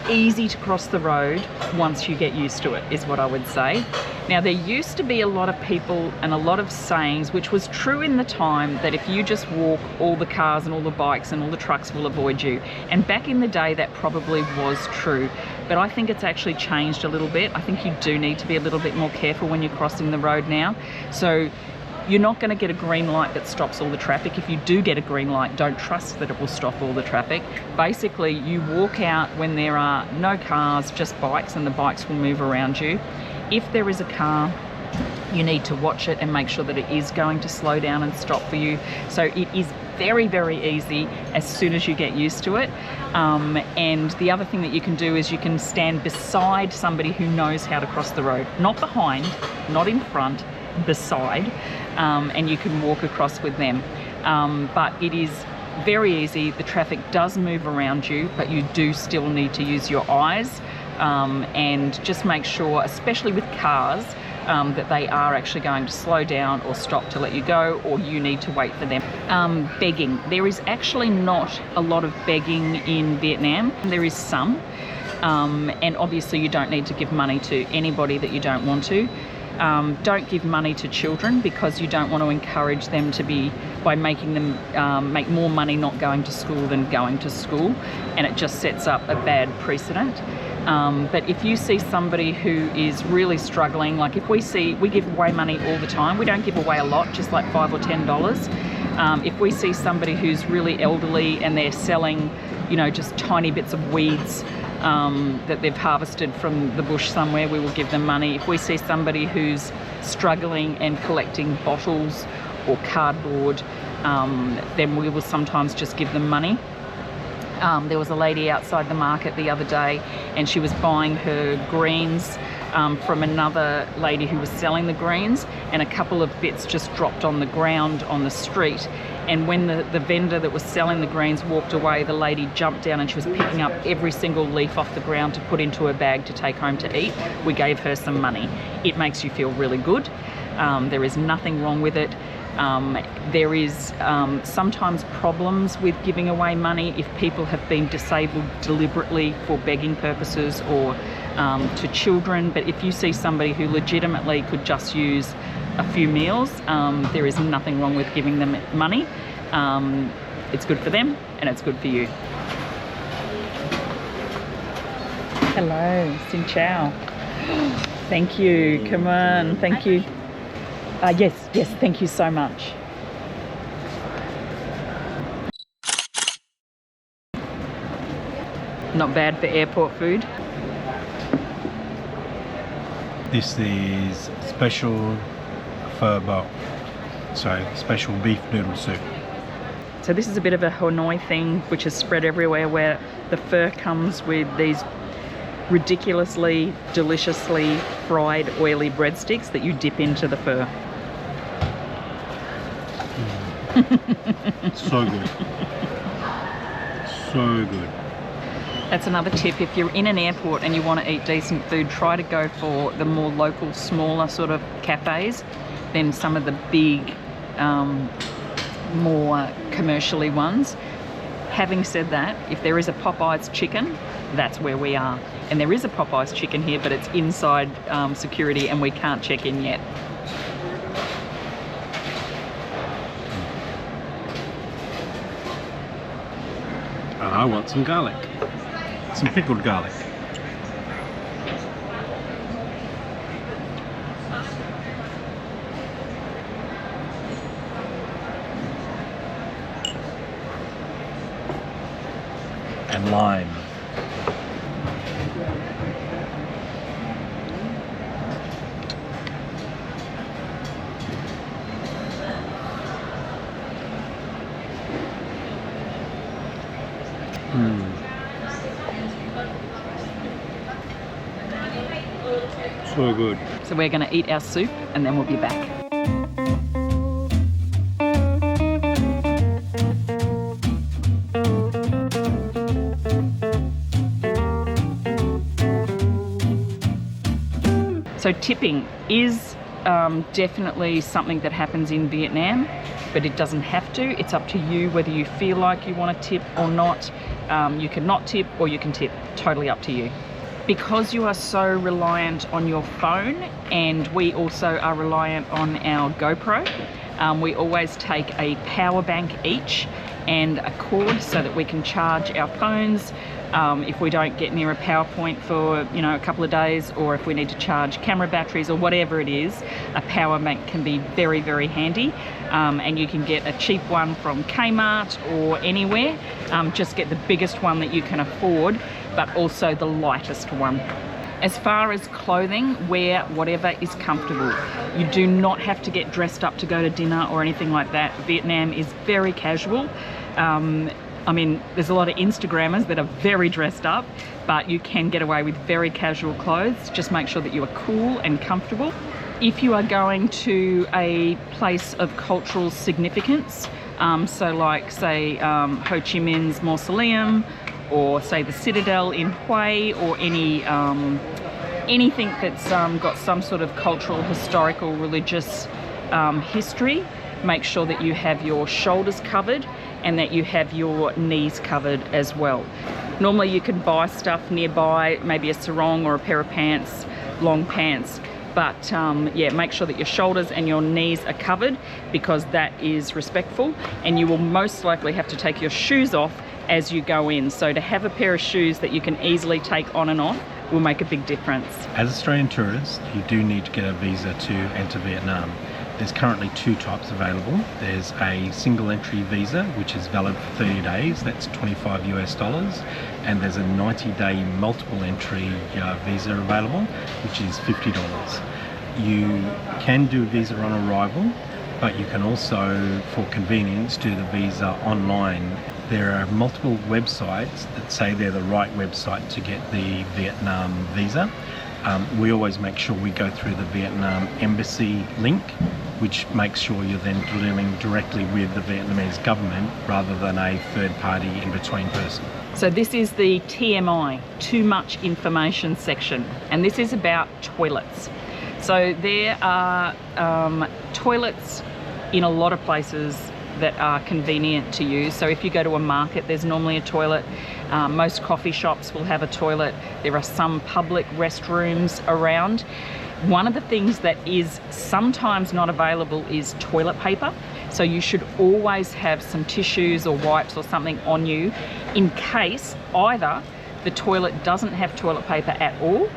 easy to cross the road once you get used to it, is what I would say. Now, there used to be a lot of people and a lot of sayings, which was true in the time, that if you just walk, all the cars and all the bikes and all the trucks will avoid you. And back in the day, that probably was true. But I think it's actually changed a little bit. I think you do need to be a little bit more careful when you're crossing the road now. So you're not going to get a green light that stops all the traffic. If you do get a green light, don't trust that it will stop all the traffic. Basically, you walk out when there are no cars, just bikes, and the bikes will move around you. If there is a car, you need to watch it and make sure that it is going to slow down and stop for you. So it is very, very easy as soon as you get used to it. And the other thing that you can do is you can stand beside somebody who knows how to cross the road. Not behind, not in front, beside, and you can walk across with them. But it is very easy. The traffic does move around you, but you do still need to use your eyes, and just make sure, especially with cars, that they are actually going to slow down or stop to let you go, or you need to wait for them. Begging. There is actually not a lot of begging in Vietnam. There is some, and obviously you don't need to give money to anybody that you don't want to. Don't give money to children, because you don't want to encourage them to be, by making them make more money not going to school than going to school, and it just sets up a bad precedent. But if you see somebody who is really struggling, like if we give away money all the time. We don't give away a lot, just like $5 or $10. If we see somebody who's really elderly and they're selling, you know, just tiny bits of weeds that they've harvested from the bush somewhere, we will give them money. If we see somebody who's struggling and collecting bottles or cardboard, then we will sometimes just give them money. There was a lady outside the market the other day, and she was buying her greens from another lady who was selling the greens, and a couple of bits just dropped on the ground on the street. And when the vendor that was selling the greens walked away, the lady jumped down and she was picking up every single leaf off the ground to put into her bag to take home to eat. We gave her some money. It makes you feel really good. There is nothing wrong with it. There is sometimes problems with giving away money if people have been disabled deliberately for begging purposes, or to children. But if you see somebody who legitimately could just use a few meals, there is nothing wrong with giving them money. It's good for them and it's good for you. Hello, Xin Chao. Thank you. Come on, thank you. Yes, thank you so much. Not bad for airport food. This is special pho bao. So special beef noodle soup. So this is a bit of a Hanoi thing, which is spread everywhere, where the pho comes with these ridiculously, deliciously fried oily breadsticks that you dip into the pho. So good. So good. That's another tip. If you're in an airport and you want to eat decent food, try to go for the more local, smaller sort of cafes than some of the big, more commercially ones. Having said that, if there is a Popeye's chicken, that's where we are. And there is a Popeye's chicken here, but it's inside security and we can't check in yet. And I want some garlic. Some pickled garlic. And lime. So good. So we're going to eat our soup and then we'll be back. So tipping is definitely something that happens in Vietnam, but it doesn't have to. It's up to you whether you feel like you want to tip or not. You can not tip or you can tip, totally up to you. Because you are so reliant on your phone, and we also are reliant on our GoPro, we always take a power bank each and a cord so that we can charge our phones if we don't get near a power point for a couple of days, or if we need to charge camera batteries or whatever it is. A power bank can be very, very handy, and you can get a cheap one from Kmart or anywhere. Just get the biggest one that you can afford, but also the lightest one. As far as clothing, wear whatever is comfortable. You do not have to get dressed up to go to dinner or anything like that. Vietnam is very casual. I mean, there's a lot of Instagrammers that are very dressed up, but you can get away with very casual clothes. Just make sure that you are cool and comfortable. If you are going to a place of cultural significance, so like say Ho Chi Minh's mausoleum, or say the Citadel in Hue, or anything that's got some sort of cultural, historical, religious history, make sure that you have your shoulders covered and that you have your knees covered as well. Normally you can buy stuff nearby, maybe a sarong or a pair of pants, long pants, but yeah, make sure that your shoulders and your knees are covered, because that is respectful, and you will most likely have to take your shoes off as you go in. So to have a pair of shoes that you can easily take on and off will make a big difference. As Australian tourists, you do need to get a visa to enter Vietnam. There's currently two types available. There's a single entry visa, which is valid for 30 days, that's $25 US, and there's a 90-day multiple entry visa available, which is $50. You can do a visa on arrival, but you can also, for convenience, do the visa online. There are multiple websites that say they're the right website to get the Vietnam visa. We always make sure we go through the Vietnam embassy link, which makes sure you're then dealing directly with the Vietnamese government rather than a third party in-between person. So this is the TMI, too much information section, and this is about toilets. So there are toilets in a lot of places that are convenient to use. So if you go to a market, there's normally a toilet. Most coffee shops will have a toilet. There are some public restrooms around. One of the things that is sometimes not available is toilet paper. So you should always have some tissues or wipes or something on you in case either the toilet doesn't have toilet paper at all,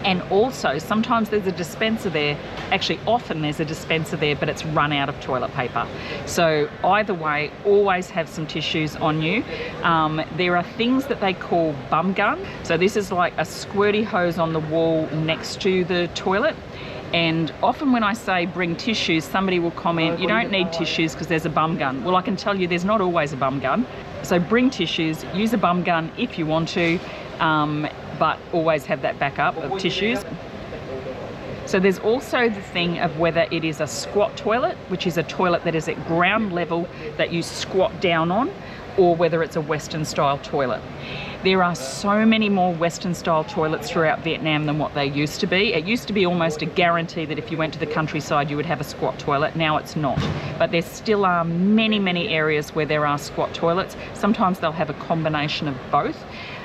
and also sometimes there's a dispenser there. Actually, often there's a dispenser there, but it's run out of toilet paper. So either way, always have some tissues on you. There are things that they call bum gun. So this is like a squirty hose on the wall next to the toilet. And often when I say bring tissues, somebody will comment, you don't need tissues because there's a bum gun. Well, I can tell you there's not always a bum gun. So bring tissues, use a bum gun if you want to, but always have that backup of tissues. So there's also the thing of whether it is a squat toilet, which is a toilet that is at ground level that you squat down on, or whether it's a Western style toilet. There are so many more Western style toilets throughout Vietnam than what they used to be. It used to be almost a guarantee that if you went to the countryside you would have a squat toilet. Now it's not. But there still are many, many areas where there are squat toilets. Sometimes they'll have a combination of both.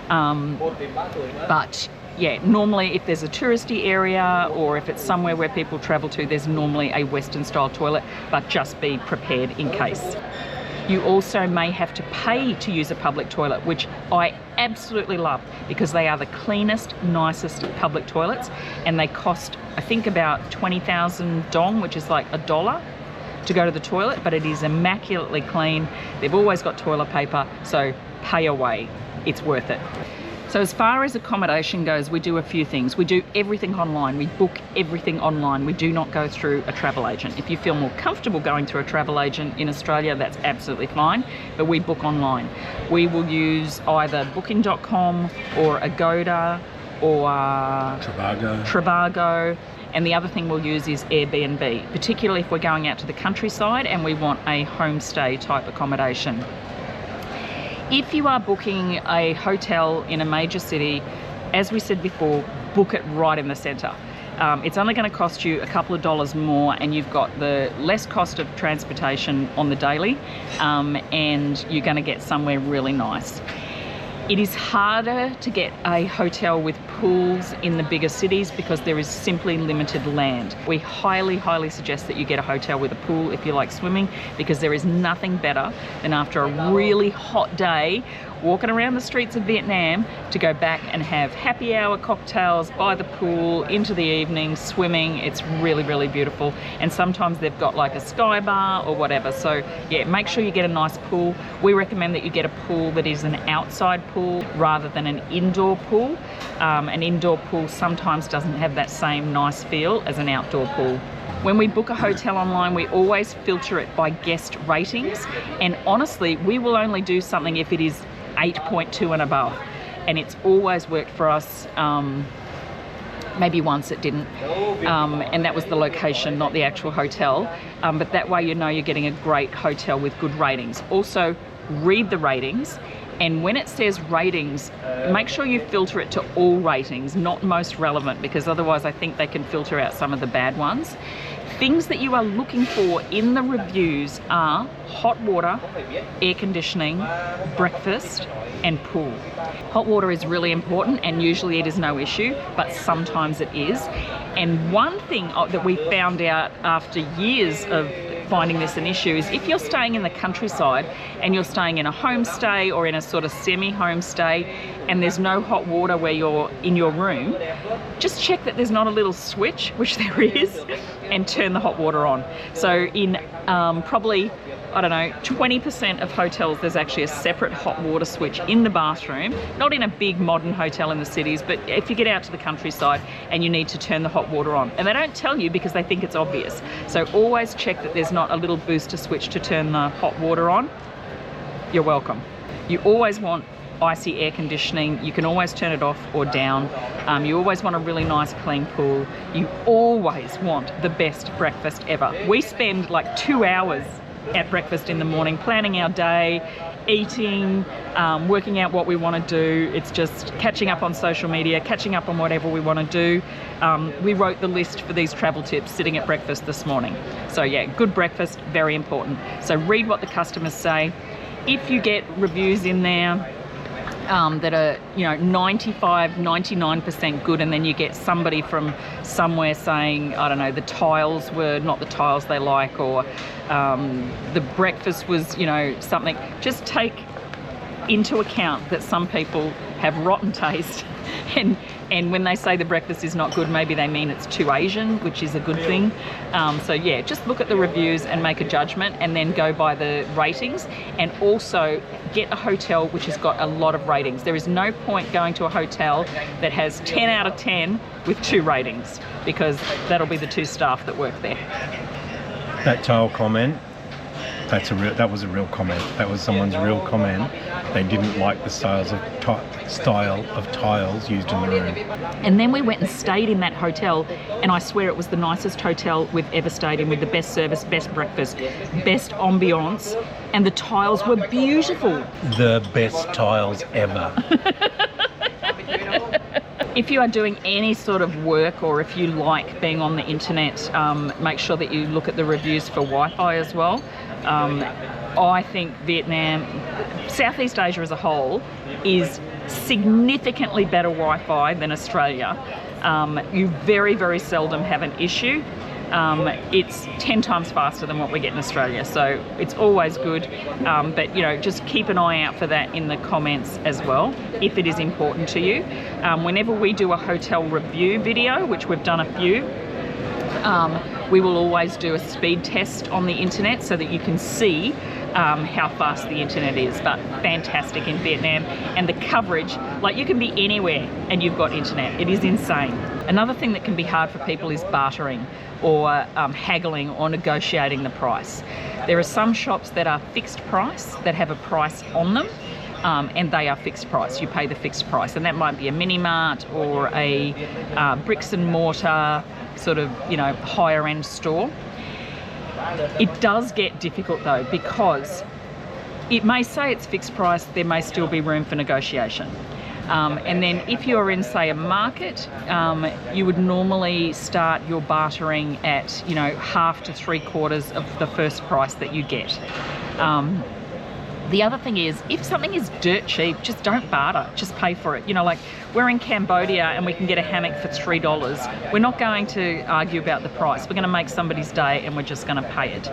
But yeah, normally if there's a touristy area or if it's somewhere where people travel to, there's normally a Western style toilet, but just be prepared in case. You also may have to pay to use a public toilet, which I absolutely love because they are the cleanest, nicest public toilets, and they cost, I think, about 20,000 dong, which is like $1 to go to the toilet, but it is immaculately clean. They've always got toilet paper, so pay away. It's worth it. So as far as accommodation goes, we do a few things. We do everything online. We book everything online. We do not go through a travel agent. If you feel more comfortable going through a travel agent in Australia, that's absolutely fine, but we book online. We will use either booking.com or Agoda or Trivago. And the other thing we'll use is Airbnb, particularly if we're going out to the countryside and we want a homestay type accommodation. If you are booking a hotel in a major city, as we said before, book it right in the centre. It's only going to cost you a couple of dollars more, and you've got the less cost of transportation on the daily, and you're going to get somewhere really nice. It is harder to get a hotel with pools in the bigger cities because there is simply limited land. We highly, highly suggest that you get a hotel with a pool if you like swimming, because there is nothing better than after a really hot day walking around the streets of Vietnam to go back and have happy hour cocktails by the pool into the evening, swimming. It's really, really beautiful. And sometimes they've got like a sky bar or whatever. So yeah, make sure you get a nice pool. We recommend that you get a pool that is an outside pool rather than an indoor pool. An indoor pool sometimes doesn't have that same nice feel as an outdoor pool. When we book a hotel online, we always filter it by guest ratings, and honestly, we will only do something if it is 8.2 and above, and it's always worked for us. Maybe once it didn't, and that was the location, not the actual hotel, but that way you know you're getting a great hotel with good ratings. Also, read the ratings, and when it says ratings, make sure you filter it to all ratings, not most relevant, because otherwise I think they can filter out some of the bad ones. Things that you are looking for in the reviews are hot water, air conditioning, breakfast, and pool. Hot water is really important, and usually it is no issue, but sometimes it is. And one thing that we found out after years of finding this an issue is if you're staying in the countryside and you're staying in a homestay or in a sort of semi-homestay and there's no hot water where you're in your room, just check that there's not a little switch, which there is, and turn the hot water on. So in probably, I don't know, 20% of hotels, there's actually a separate hot water switch in the bathroom. Not in a big modern hotel in the cities, but if you get out to the countryside and you need to turn the hot water on. And they don't tell you because they think it's obvious. So always check that there's not a little booster switch to turn the hot water on. You're welcome. You always want icy air conditioning. You can always turn it off or down. You always want a really nice clean pool. You always want the best breakfast ever. We spend like 2 hours at breakfast in the morning, planning our day, eating, working out what we want to do. It's just catching up on social media, catching up on whatever we want to do. We wrote the list for these travel tips sitting at breakfast this morning. So yeah, good breakfast, very important. So read what the customers say. If you get reviews in there that are, you know, 95, 99% good, and then you get somebody from somewhere saying, I don't know, the tiles were not the tiles they like, or the breakfast was, you know, something, just take into account that some people have rotten taste, and when they say the breakfast is not good, maybe they mean it's too Asian, which is a good thing. So yeah, just look at the reviews and make a judgment, and then go by the ratings, and also get a hotel which has got a lot of ratings. There is no point going to a hotel that has 10 out of 10 with 2 ratings, because that'll be the 2 staff that work there. That tile comment, that was a real comment. That was someone's real comment. They didn't like the style of tiles used in the room. And then we went and stayed in that hotel, and I swear it was the nicest hotel we've ever stayed in, with the best service, best breakfast, best ambiance, and the tiles were beautiful. The best tiles ever. If you are doing any sort of work, or if you like being on the internet, make sure that you look at the reviews for Wi-Fi as well. I think Vietnam, Southeast Asia as a whole, is significantly better Wi-Fi than Australia. You very, very seldom have an issue. It's 10 times faster than what we get in Australia, so it's always good. But you know, just keep an eye out for that in the comments as well, if it is important to you. Whenever we do a hotel review video, which we've done a few, we will always do a speed test on the internet so that you can see how fast the internet is. But fantastic in Vietnam, and the coverage, like you can be anywhere and you've got internet. It is insane. Another thing that can be hard for people is bartering, or haggling, or negotiating the price. There are some shops that are fixed price, that have a price on them, and they are fixed price. You pay the fixed price, and that might be a mini mart or a bricks and mortar sort of, you know, higher end store. It does get difficult though, because it may say it's fixed price, there may still be room for negotiation. And then if you're in, say, a market, you would normally start your bartering at, you know, half to 3/4 of the first price that you get. The other thing is, if something is dirt cheap, just don't barter, just pay for it. You know, like we're in Cambodia and we can get a hammock for $3. We're not going to argue about the price. We're going to make somebody's day and we're just going to pay it.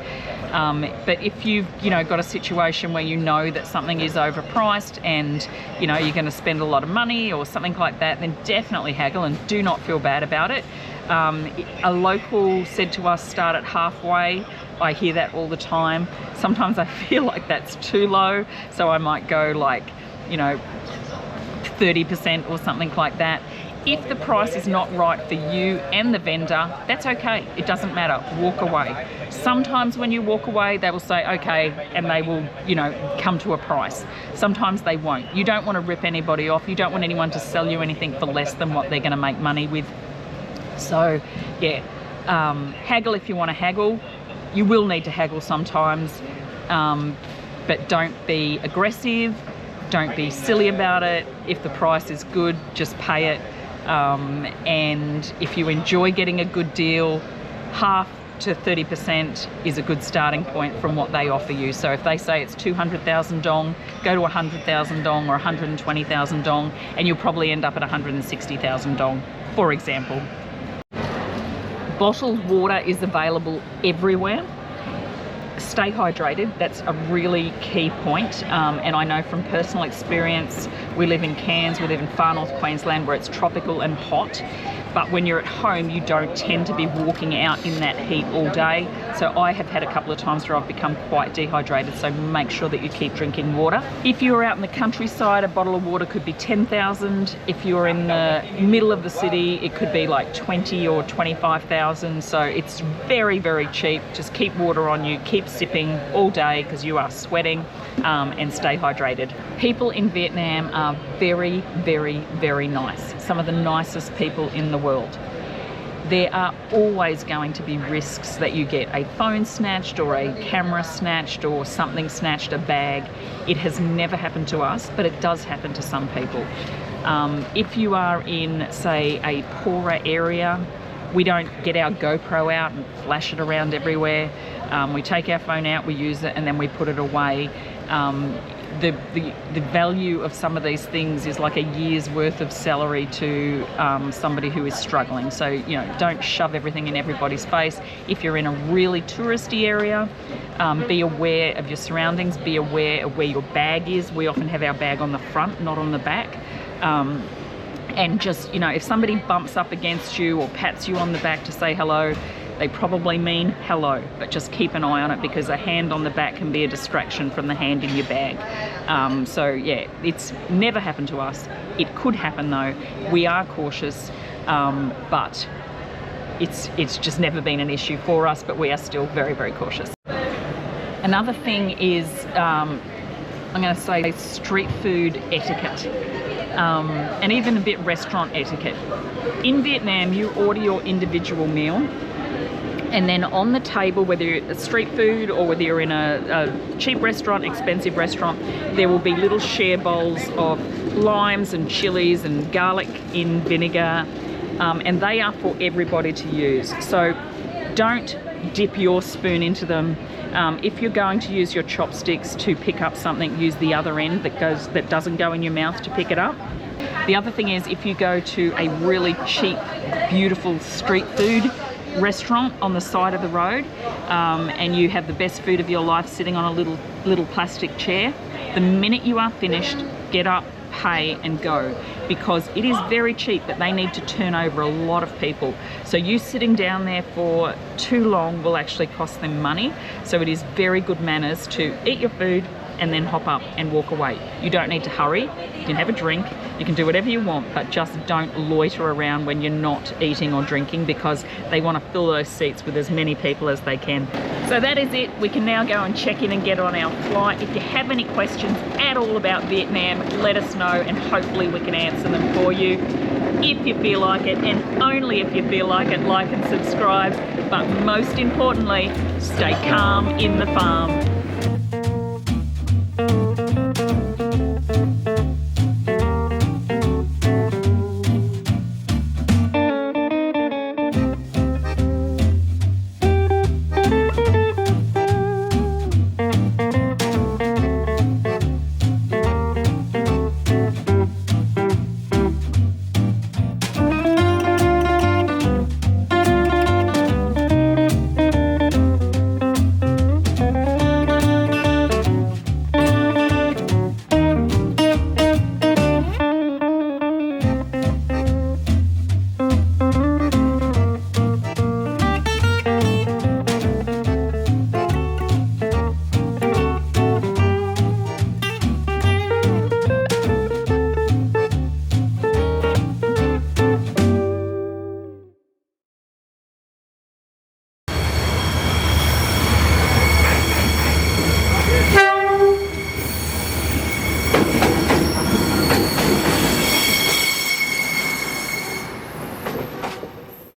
But if you've, you know, got a situation where you know that something is overpriced and, you know, you're going to spend a lot of money or something like that, then definitely haggle and do not feel bad about it. A local said to us, start at halfway. I hear that all the time. Sometimes I feel like that's too low, so I might go like, you know, 30% or something like that. If the price is not right for you and the vendor, that's okay. It doesn't matter. Walk away. Sometimes when you walk away, they will say, okay, and they will, you know, come to a price. Sometimes they won't. You don't want to rip anybody off. You don't want anyone to sell you anything for less than what they're going to make money with. So, yeah, haggle if you want to haggle. You will need to haggle sometimes, but don't be aggressive. Don't be silly about it. If the price is good, just pay it. And if you enjoy getting a good deal, half to 30% is a good starting point from what they offer you. So if they say it's 200,000 dong, go to 100,000 dong or 120,000 dong, and you'll probably end up at 160,000 dong, for example. Bottled water is available everywhere. Stay hydrated, that's a really key point, and I know from personal experience, we live in Cairns, we live in far north Queensland where it's tropical and hot, but when you're at home you don't tend to be walking out in that heat all day. So I have had a couple of times where I've become quite dehydrated, so make sure that you keep drinking water. If you're out in the countryside, a bottle of water could be 10,000. If you're in the middle of the city, it could be like 20 or 25,000. So it's very, very cheap. Just keep water on you, keep sipping all day because you are sweating, and stay hydrated. People in Vietnam are very, very, very nice. Some of the nicest people in the world. There are always going to be risks that you get a phone snatched or a camera snatched or something snatched, a bag. It has never happened to us, but it does happen to some people. If you are in, say, a poorer area, we don't get our GoPro out and flash it around everywhere. We take our phone out, we use it, and then we put it away. The value of some of these things is like a year's worth of salary to somebody who is struggling. So, you know, don't shove everything in everybody's face. If you're in a really touristy area, be aware of your surroundings, be aware of where your bag is. We often have our bag on the front, not on the back. And just, you know, if somebody bumps up against you or pats you on the back to say hello, they probably mean hello, but just keep an eye on it because a hand on the back can be a distraction from the hand in your bag. So yeah, it's never happened to us. It could happen though. We are cautious, but it's just never been an issue for us, but we are still very, very cautious. Another thing is, I'm going to say street food etiquette. And even a bit restaurant etiquette. In Vietnam, you order your individual meal, and then on the table, whether you're street food or whether you're in a cheap restaurant, expensive restaurant, there will be little share bowls of limes and chilies and garlic in vinegar, and they are for everybody to use. So don't dip your spoon into them. If you're going to use your chopsticks to pick up something, use the other end that doesn't go in your mouth to pick it up. The other thing is, if you go to a really cheap, beautiful street food restaurant on the side of the road, and you have the best food of your life sitting on a little plastic chair, the minute you are finished, get up, pay and go, because it is very cheap, but they need to turn over a lot of people. So you sitting down there for too long will actually cost them money. So it is very good manners to eat your food and then hop up and walk away. You don't need to hurry. You can have a drink, you can do whatever you want, but just don't loiter around when you're not eating or drinking, because they want to fill those seats with as many people as they can. So that is it. We can now go and check in and get on our flight. If you have any questions at all about Vietnam, let us know and hopefully we can answer them for you. If you feel like it, and only if you feel like it, like and subscribe. But most importantly, stay calm in the farm.